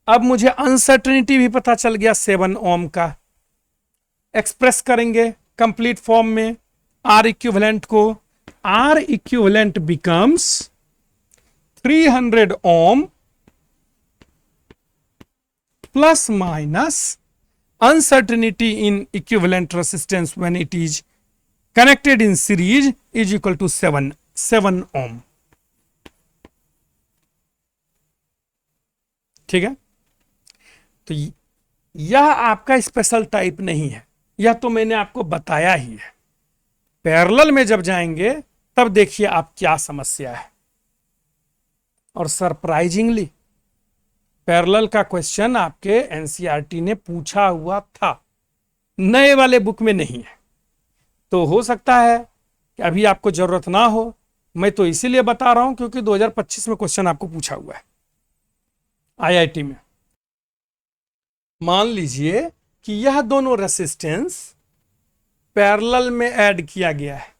अब मुझे अनसर्टेनिटी भी पता चल गया 7 ओम का। एक्सप्रेस करेंगे कंप्लीट फॉर्म में आर इक्विवेलेंट को, r equivalent becomes 300 ohm plus minus uncertainty in equivalent resistance when it is connected in series is equal to 7 ohm। ठीक है, तो यह आपका स्पेशल टाइप नहीं है, यह तो मैंने आपको बताया ही है। पैरेलल में जब जाएंगे तब देखिए आप क्या समस्या है। और सरप्राइजिंगली पैरेलल का क्वेश्चन आपके एनसीईआरटी ने पूछा हुआ था, नए वाले बुक में नहीं है। तो हो सकता है कि अभी आपको जरूरत ना हो, मैं तो इसीलिए बता रहा हूं क्योंकि 2025 में क्वेश्चन आपको पूछा हुआ है आईआईटी में। मान लीजिए कि यह दोनों रेसिस्टेंस पैरेलल में ऐड किया गया है,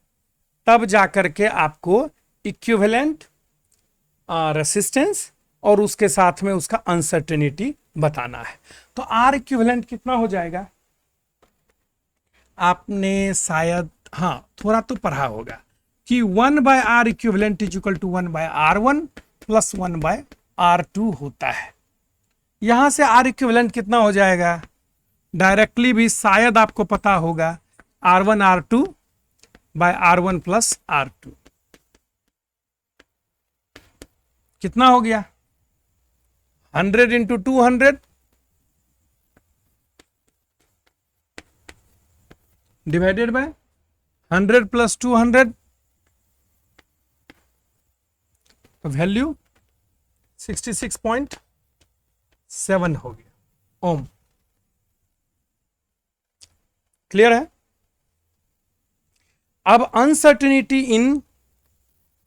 तब जाकर के आपको इक्विवेलेंट रेसिस्टेंस और उसके साथ में उसका अनसर्टेनिटी बताना है। तो आर इक्विवेलेंट कितना हो जाएगा, आपने शायद थोड़ा तो पढ़ा होगा कि 1/R equivalent is equal to 1/R1 plus 1/R2 होता है। यहां से आर इक्विवेलेंट कितना हो जाएगा, डायरेक्टली भी शायद आपको पता होगा, R1 R2 bye R1 plus R2 कितना हो गया 100 into 200 divided by 100 plus 200, value 66.7 हो गया ओम। क्लियर है। अब अनसर्टेनिटी इन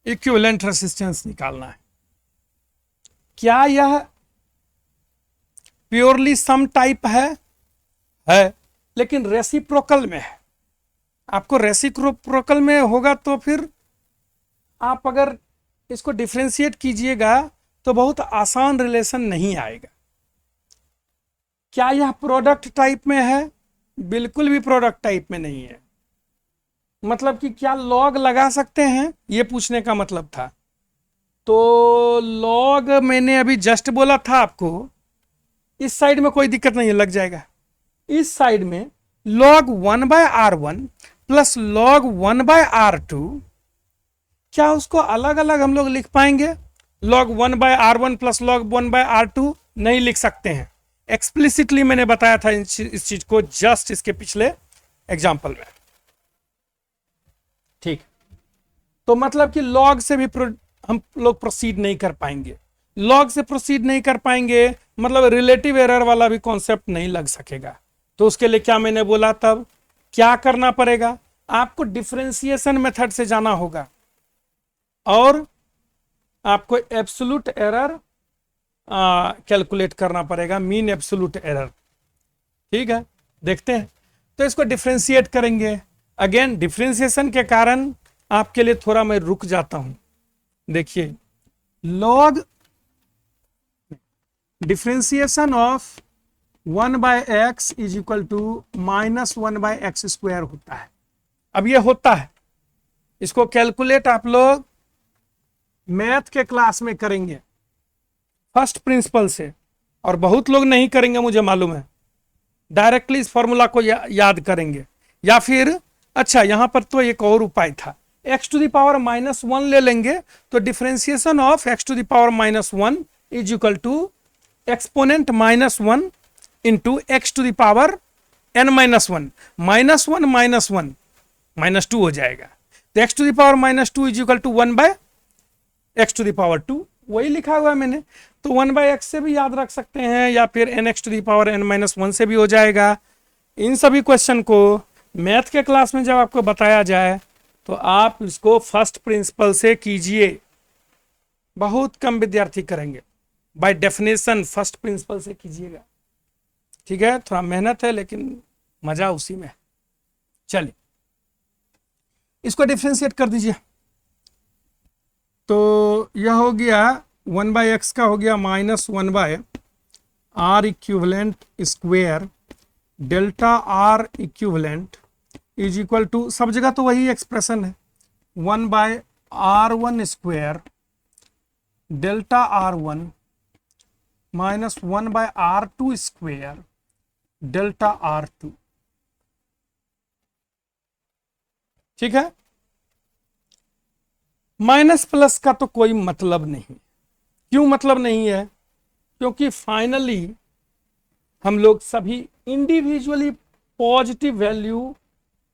इक्विवेलेंट रेसिस्टेंस निकालना है। क्या यह प्योरली सम टाइप है, लेकिन रेसिप्रोकल में है। आपको रेसिप्रोकल में होगा तो फिर आप अगर इसको डिफरेंशिएट कीजिएगा तो बहुत आसान रिलेशन नहीं आएगा। क्या यह प्रोडक्ट टाइप में है, बिल्कुल भी प्रोडक्ट टाइप में नहीं है। मतलब कि क्या लॉग लगा सकते हैं, ये पूछने का मतलब था। तो लॉग मैंने अभी जस्ट बोला था आपको, इस साइड में कोई दिक्कत नहीं है, लग जाएगा। इस साइड में log 1/R1 plus log 1/R2, क्या उसको अलग अलग हम लोग लिख पाएंगे? log 1/R1 plus log 1/R2 नहीं लिख सकते हैं। एक्सप्लिसिटली मैंने बताया था इस चीज को जस्ट इसके पिछले एग्जाम्पल में। ठीक, तो मतलब कि log से भी हम लोग प्रोसीड नहीं कर पाएंगे। log से प्रोसीड नहीं कर पाएंगे मतलब रिलेटिव एरर वाला भी कॉन्सेप्ट नहीं लग सकेगा। तो उसके लिए क्या मैंने बोला, तब क्या करना पड़ेगा, आपको डिफरेंशिएशन मेथड से जाना होगा और आपको एब्सोल्यूट एरर कैलकुलेट करना पड़ेगा, मीन एब्सोल्यूट एरर। ठीक है, देखते हैं। तो इसको डिफ्रेंशिएट करेंगे। अगेन डिफ्रेंशिएशन के कारण आपके लिए थोड़ा मैं रुक जाता हूं। देखिए, log differentiation of 1/x is equal to -1/x² होता है। अब ये होता है, इसको कैलकुलेट आप लोग मैथ के क्लास में करेंगे फर्स्ट प्रिंसिपल से, और बहुत लोग नहीं करेंगे मुझे मालूम है, डायरेक्टली इस फॉर्मूला को याद करेंगे। या फिर अच्छा, यहां पर तो एक और उपाय था, x⁻⁻1 ले लेंगे, तो differentiation of x⁻⁻1 is equal to exponent -1 into x⁻n-1, -1 -2 हो जाएगा। तो x⁻⁻2 is equal to 1/x⁻2, वही लिखा हुआ है मैंने। तो 1/x से भी याद रख सकते हैं, या फिर nx⁻n-1 से भी हो जाएगा। इन सभी क्वेश्चन को मैथ के क्लास में जब आपको बताया जाए तो आप इसको फर्स्ट प्रिंसिपल से कीजिए। बहुत कम विद्यार्थी करेंगे, बाय डेफिनेशन फर्स्ट प्रिंसिपल से कीजिएगा। ठीक है, थोड़ा मेहनत है लेकिन मजा उसी में है। चलिए, इसको डिफ्रेंशिएट कर दीजिए। तो यह हो गया 1/x का हो गया -1/r equivalent square delta r equivalent is equal to, सब जगह तो वही एक्सप्रेशन है, 1/r1 square delta r1 -1/r2 square delta r2। ठीक है, माइनस प्लस का तो कोई मतलब नहीं। क्यों मतलब नहीं है? क्योंकि फाइनली हम लोग सभी individually positive value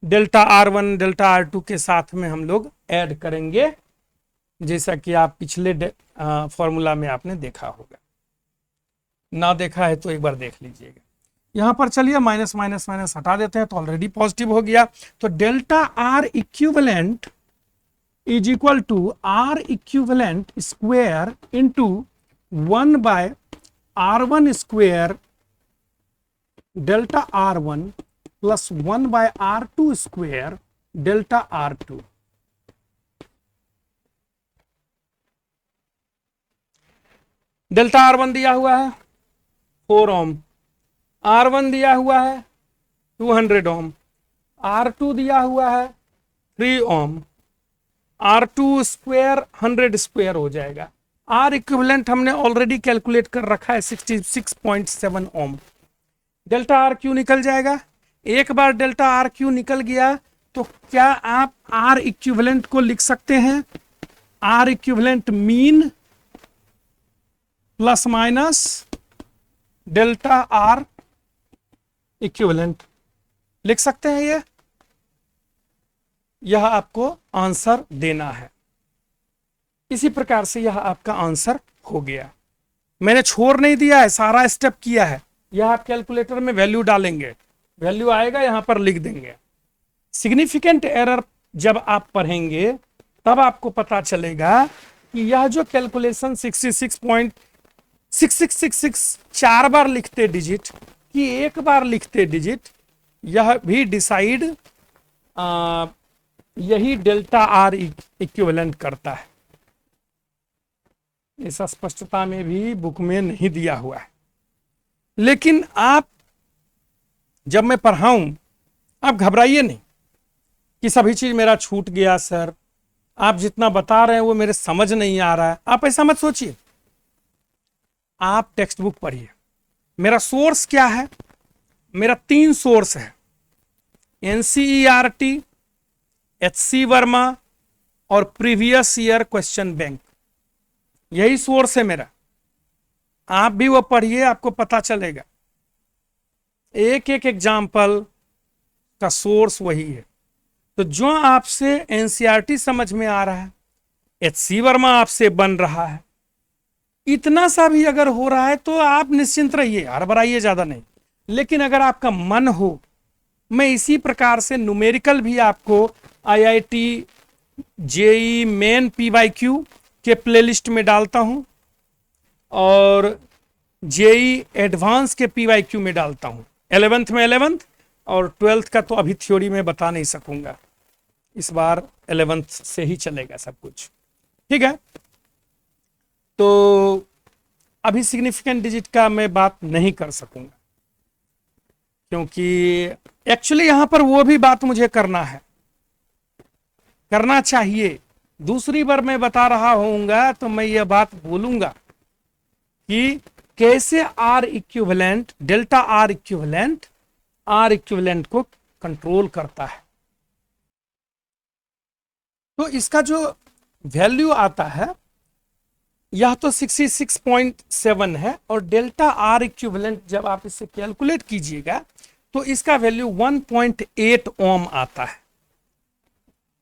delta r1 delta r2 के साथ में हम लोग ऐड करेंगे, जैसा कि आप पिछले फॉर्मूला में आपने देखा होगा। ना देखा है तो एक बार देख लीजिएगा। यहां पर चलिए माइनस माइनस माइनस हटा देते हैं, तो ऑलरेडी पॉजिटिव हो गया। तो delta r equivalent is equal to r equivalent square into 1/r1 square delta r1 plus 1/r2 square delta r2। डेल्टा r1 दिया हुआ है 4 ओम, r1 दिया हुआ है 200 ओम, r2 दिया हुआ है 3 ओम, r2 स्क्वेयर 100 स्क्वेयर हो जाएगा। r इक्विवेलेंट हमने ऑलरेडी कैलकुलेट कर रखा है 66.7 ओम। डेल्टा r क्यू निकल जाएगा। एक बार डेल्टा r क्यू निकल गया तो क्या आप r इक्विवेलेंट को लिख सकते हैं? r equivalent mean plus minus delta r equivalent लिख सकते हैं। यह आपको आंसर देना है। इसी प्रकार से यह आपका आंसर हो गया। मैंने छोड़ नहीं दिया है, सारा स्टेप किया है। यह आप कैलकुलेटर में वैल्यू डालेंगे, वैल्यू आएगा यहां पर लिख देंगे। सिग्निफिकेंट एरर जब आप पढ़ेंगे तब आपको पता चलेगा कि यह जो कैलकुलेशन 66.6666 4 बार लिखते डिजिट कि एक बार लिखते डिजिट, यह भी डिसाइड यही डेल्टा r इक्विवेलेंट करता है। इस स्पष्टता में भी बुक में नहीं दिया हुआ है, लेकिन आप जब मैं पढ़ाऊं आप घबराइए नहीं कि सभी चीज मेरा छूट गया सर, आप जितना बता रहे हैं वो मेरे समझ नहीं आ रहा है। आप ऐसा मत सोचिए, आप टेक्स्ट बुक पढ़िए। मेरा सोर्स क्या है? मेरा 3 सोर्स है, NCERT, HC वर्मा और प्रीवियस ईयर क्वेश्चन बैंक। यही सोर्स है मेरा। आप भी वो पढ़िए, आपको पता चलेगा। एक एक एग्जाम्पल का सोर्स वही है। तो जो आपसे NCERT समझ में आ रहा है, HC वर्मा आपसे बन रहा है, इतना सा भी अगर हो रहा है तो आप निश्चिंत रहिए, हड़बड़ाइए ज्यादा नहीं। लेकिन अगर आपका मन हो, मैं इसी प्रकार से न्यूमेरिकल भी आपको IIT JEE मेन PYQ के प्लेलिस्ट में डालता हूं। और जेई एडवांस के पीवाईक्यू में डालता हूँ। 11th में 11th और 12th का तो अभी थ्योरी में बता नहीं सकूंगा, इस बार 11th से ही चलेगा सब कुछ, ठीक है। तो अभी सिग्निफिकेंट डिजिट का मैं बात नहीं कर सकूंगा, क्योंकि एक्चुअली यहां पर वो भी बात मुझे करना है, करना चाहिए। दूसरी बार मैं बता रहा होऊंगा तो मैं ये बात बोलूंगा कि कैसे r equivalent, delta r equivalent को कंट्रोल करता है। तो इसका जो वैल्यू आता है यह तो 66.7 है, और डेल्टा आर इक्विवेलेंट जब आप इसे कैलकुलेट कीजिएगा तो इसका वैल्यू 1.8 ओम आता है,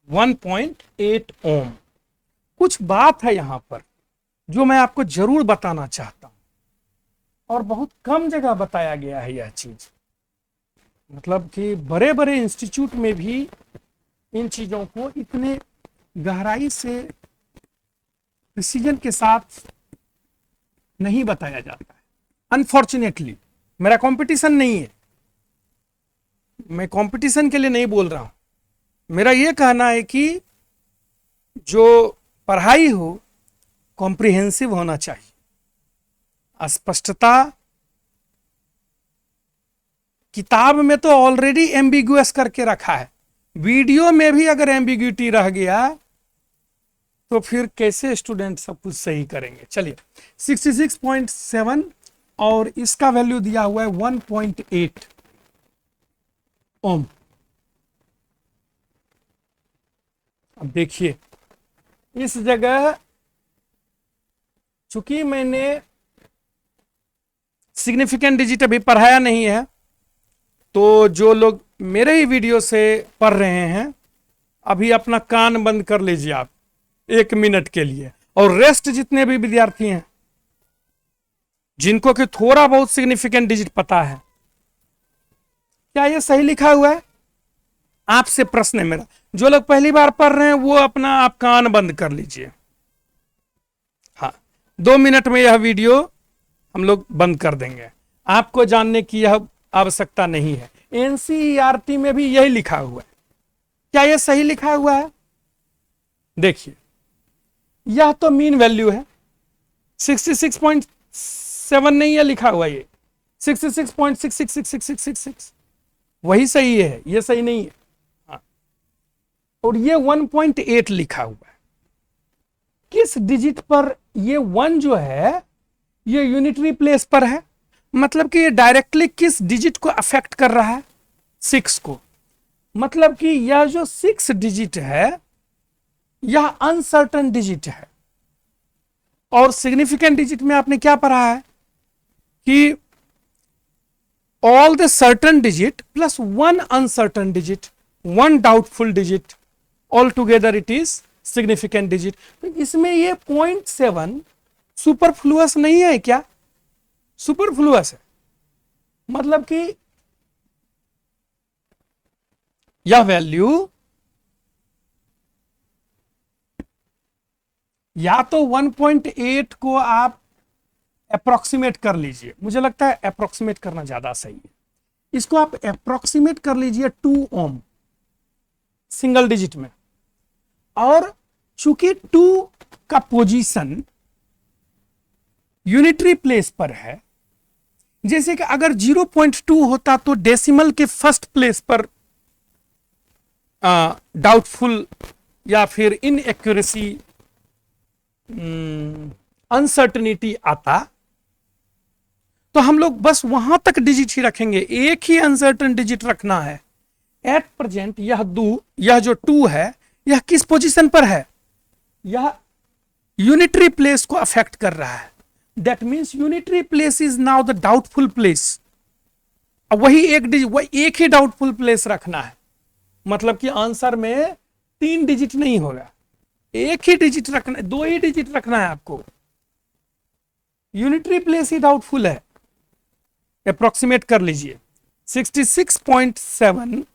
1.8 ओम। कुछ बात है यहां पर जो मैं आपको जरूर बताना चाहता हूं, और बहुत कम जगह बताया गया है यह चीज। मतलब कि बड़े बड़े इंस्टीट्यूट में भी इन चीजों को इतने गहराई से प्रिसीजन के साथ नहीं बताया जाता है। अनफॉर्चुनेटली मेरा कंपटीशन नहीं है, मैं कंपटीशन के लिए नहीं बोल रहा हूं, मेरा यह कहना है कि जो पढ़ाई हो कॉम्प्रिहेंसिव होना चाहिए। स्पष्टता किताब में तो ऑलरेडी एम्बिगुअस करके रखा है, वीडियो में भी अगर एम्बिग्यूटी रह गया तो फिर कैसे स्टूडेंट सब कुछ सही करेंगे। चलिए 66.7 और इसका वैल्यू दिया हुआ है 1.8 ओम। अब देखिए इस जगह चूंकि मैंने सिग्निफिकेंट डिजिट अभी पढ़ाया नहीं है, तो जो लोग मेरे ही वीडियो से पढ़ रहे हैं अभी अपना कान बंद कर लीजिए आप 1 मिनट के लिए, और रेस्ट जितने भी विद्यार्थी हैं जिनको कि थोड़ा बहुत सिग्निफिकेंट डिजिट पता है, क्या ये सही लिखा हुआ है? आपसे प्रश्न है मेरा, जो लोग पहली बार पढ़ रहे हैं वो अपना आप कान बंद कर लीजिए। हाँ 2 मिनट में यह वीडियो हम लोग बंद कर देंगे, आपको जानने की यह आवश्यकता नहीं है। एनसीईआरटी में भी यही लिखा हुआ है, क्या यह सही लिखा हुआ है? देखिए यह तो मीन वैल्यू है, 66.7 नहीं है लिखा हुआ, ये 66.666666 वही सही है, ये सही नहीं है। हाँ। और ये 1.8 लिखा हुआ है, किस डिजिट पर? ये 1 जो है ये यूनिटरी प्लेस पर है, मतलब कि ये डायरेक्टली किस डिजिट को अफेक्ट कर रहा है? 6 को। मतलब कि यह जो 6 डिजिट है यह अनसर्टन डिजिट है। और सिग्निफिकेंट डिजिट में आपने क्या पढ़ा है कि all the certain digit plus 1 uncertain digit, 1 doubtful digit, all together it is significant digit. तो इसमें ये 0.7 सुपरफ्लुअस नहीं है क्या? सुपरफ्लुअस है, मतलब कि यह वैल्यू या तो 1.8 को आप अप्रोक्सीमेट कर लीजिए, मुझे लगता है अप्रोक्सीमेट करना ज्यादा सही है, इसको आप अप्रोक्सीमेट कर लीजिए 2 ओम सिंगल डिजिट में। और चूंकि 2 का पोजीशन यूनिटरी प्लेस पर है, जैसे कि अगर 0.2 होता तो डेसिमल के फर्स्ट प्लेस पर डाउटफुल या फिर इनएक्यूरेसी अनसर्टनिटी आता, तो हम लोग बस वहां तक डिजिट ही रखेंगे, एक ही अनसर्टन डिजिट रखना है। एट प्रेजेंट यह जो 2 है यह किस पोजीशन पर है? यह यूनिटरी प्लेस को अफेक्ट कर रहा है। That means unitary place is now the doubtful place. वही एक ही डाउटफुल प्लेस रखना है, मतलब कि आंसर में 3 डिजिट नहीं होगा, एक ही डिजिट रखना, 2 ही डिजिट रखना है आपको। यूनिटरी प्लेस ही डाउटफुल है, अप्रोक्सीमेट कर लीजिए। 66.7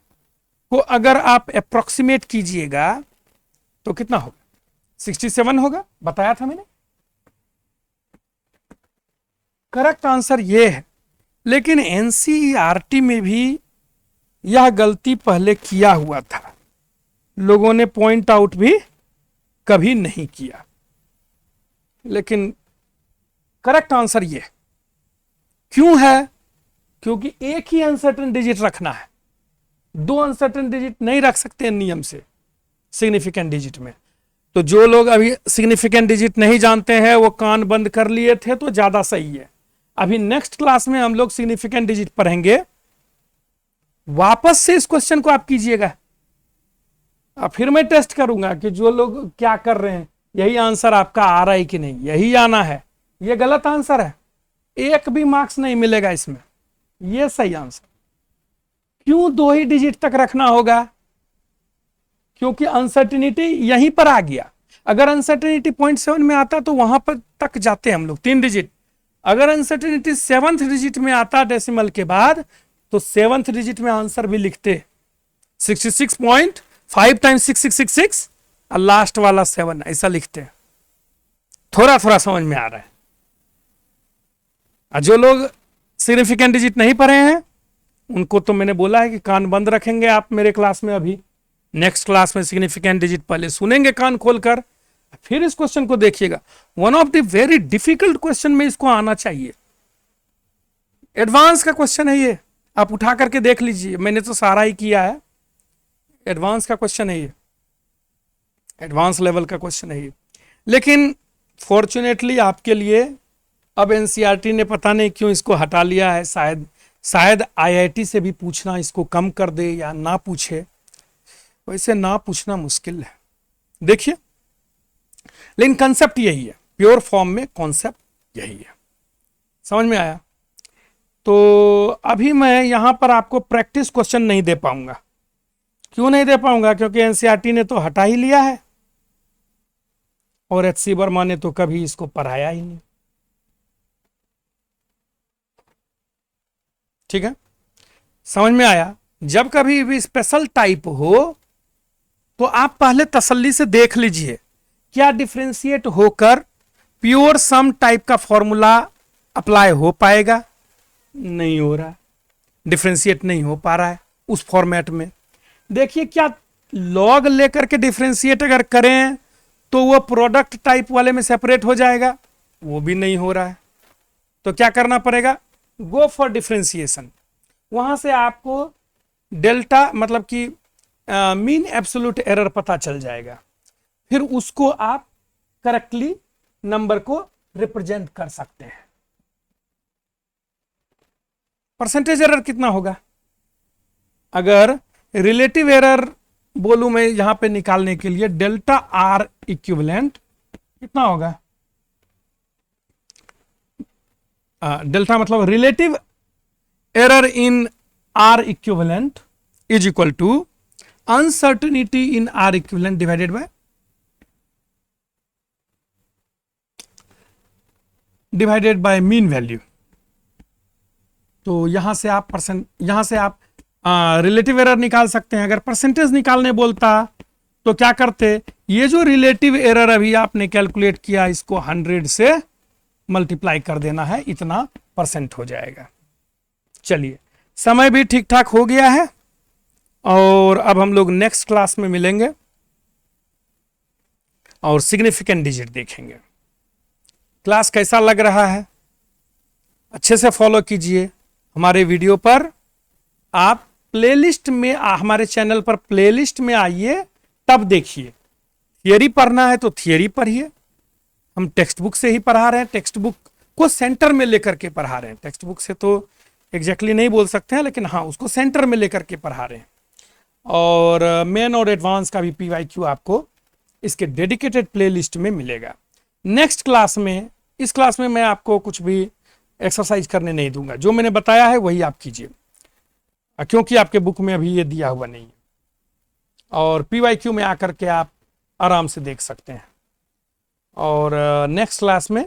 को अगर आप अप्रोक्सीमेट कीजिएगा तो कितना होगा? 67 होगा, बताया था मैंने। करेक्ट आंसर ये है, लेकिन एनसीईआरटी में भी यह गलती पहले किया हुआ था, लोगों ने पॉइंट आउट भी कभी नहीं किया। लेकिन करेक्ट आंसर ये क्यों है? क्योंकि एक ही अनसर्टेन डिजिट रखना है, दो अनसर्टेन डिजिट नहीं रख सकते नियम से सिग्निफिकेंट डिजिट में। तो जो लोग अभी सिग्निफिकेंट डिजिट नहीं जानते हैं वो कान बंद कर लिए थे तो ज्यादा सही है। अभी नेक्स्ट क्लास में हम लोग सिग्निफिकेंट डिजिट पढ़ेंगे, वापस से इस क्वेश्चन को आप कीजिएगा, अब फिर मैं टेस्ट करूंगा कि जो लोग क्या कर रहे हैं यही आंसर आपका आ रहा है कि नहीं, यही आना है, ये गलत आंसर है, एक भी मार्क्स नहीं मिलेगा इसमें, ये सही आंसर। क्यों दो ही डिजिट तक रखना होगा? क्योंकि अनसर्टिनिटी यहीं पर आ गया। अगर अनसर्टिनिटी 0.7 में आता तो वहां पर तक जाते हम लोग 3 डिजिट। अगर अनसर्टिनिटी 7th डिजिट में आता डेसिमल के बाद तो 7th डिजिट में आंसर भी लिखते 66.5 टाइम्स 6666 और लास्ट वाला 7, ऐसा लिखते हैं। थोड़ा थोड़ा समझ में आ रहा है। जो लोग सिग्निफिकेंट डिजिट नहीं पढ़े हैं उनको तो मैंने बोला है कि कान बंद रखेंगे आप मेरे क्लास में। अभी नेक्स्ट क्लास में सिग्निफिकेंट डिजिट पहले सुनेंगे कान खोलकर, फिर इस क्वेश्चन को देखिएगा। One of the very difficult question में इसको आना चाहिए, एडवांस का क्वेश्चन है ये, आप उठा करके देख लीजिए, मैंने तो सारा ही किया है। एडवांस का क्वेश्चन है ये, एडवांस लेवल का क्वेश्चन है ये। लेकिन फॉर्चुनेटली आपके लिए अब एनसीईआरटी ने पता नहीं क्यों इसको हटा लिया है। शायद आईआईटी से भी पूछना इसको कम कर दे या ना पूछे, वैसे ना पूछना मुश्किल है। देखिए, लेकिन कंसेप्ट यही है, प्योर फॉर्म में कॉन्सेप्ट यही है। समझ में आया? तो अभी मैं यहां पर आपको प्रैक्टिस क्वेश्चन नहीं दे पाऊंगा। क्यों नहीं दे पाऊंगा? क्योंकि एनसीईआरटी ने तो हटा ही लिया है और एचसी वर्मा ने तो कभी इसको पढ़ाया ही नहीं। ठीक है, समझ में आया? जब कभी भी स्पेशल टाइप हो तो आप पहले तसल्ली से देख लीजिए क्या डिफरेंशिएट होकर प्योर सम टाइप का फॉर्मूला अप्लाई हो पाएगा। नहीं हो रहा, डिफरेंशिएट नहीं हो पा रहा है उस फॉर्मेट में। देखिए, क्या लॉग लेकर के डिफरेंशिएट अगर करें तो वो प्रोडक्ट टाइप वाले में सेपरेट हो जाएगा, वो भी नहीं हो रहा है। तो क्या करना पड़ेगा? Go for differentiation. वहां से आपको डेल्टा मतलब कि मीन एब्सोल्यूट एरर पता चल जाएगा, फिर उसको आप करेक्टली नंबर को रिप्रेजेंट कर सकते हैं। परसेंटेज एरर कितना होगा? अगर रिलेटिव एरर बोलूं मैं यहां पे निकालने के लिए, डेल्टा आर इक्विवेलेंट कितना होगा? डेल्टा मतलब relative error in r equivalent is equal to uncertainty in r equivalent divided by mean value. तो यहां से आप रिलेटिव एरर निकाल सकते हैं। अगर परसेंटेज निकालने बोलता तो क्या करते? ये जो रिलेटिव एरर अभी आपने कैलकुलेट किया इसको 100 से मल्टीप्लाई कर देना है, इतना % हो जाएगा। चलिए, समय भी ठीक ठाक हो गया है और अब हम लोग नेक्स्ट क्लास में मिलेंगे और सिग्निफिकेंट डिजिट देखेंगे। क्लास कैसा लग रहा है? अच्छे से फॉलो कीजिए हमारे वीडियो पर। आप प्लेलिस्ट में हमारे चैनल पर प्लेलिस्ट में आइए, तब देखिए। थियरी पढ़ना है तो थियरी पढ़िए, हम टेक्स्ट बुक से ही पढ़ा रहे हैं, टेक्स्ट बुक को सेंटर में लेकर के पढ़ा रहे हैं। टेक्स्ट बुक से तो एग्जैक्टली नहीं बोल सकते हैं, लेकिन हाँ उसको सेंटर में लेकर के पढ़ा रहे हैं। और मेन और एडवांस का भी PYQ आपको इसके डेडिकेटेड प्लेलिस्ट में मिलेगा। नेक्स्ट क्लास में, इस क्लास में मैं आपको कुछ भी एक्सरसाइज करने नहीं दूंगा, जो मैंने बताया है वही आप कीजिए, क्योंकि आपके बुक में अभी ये दिया हुआ नहीं है। और PYQ में आकर के आप आराम से देख सकते हैं। और नेक्स्ट क्लास में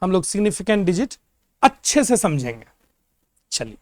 हम लोग सिग्निफिकेंट डिजिट अच्छे से समझेंगे। चलिए।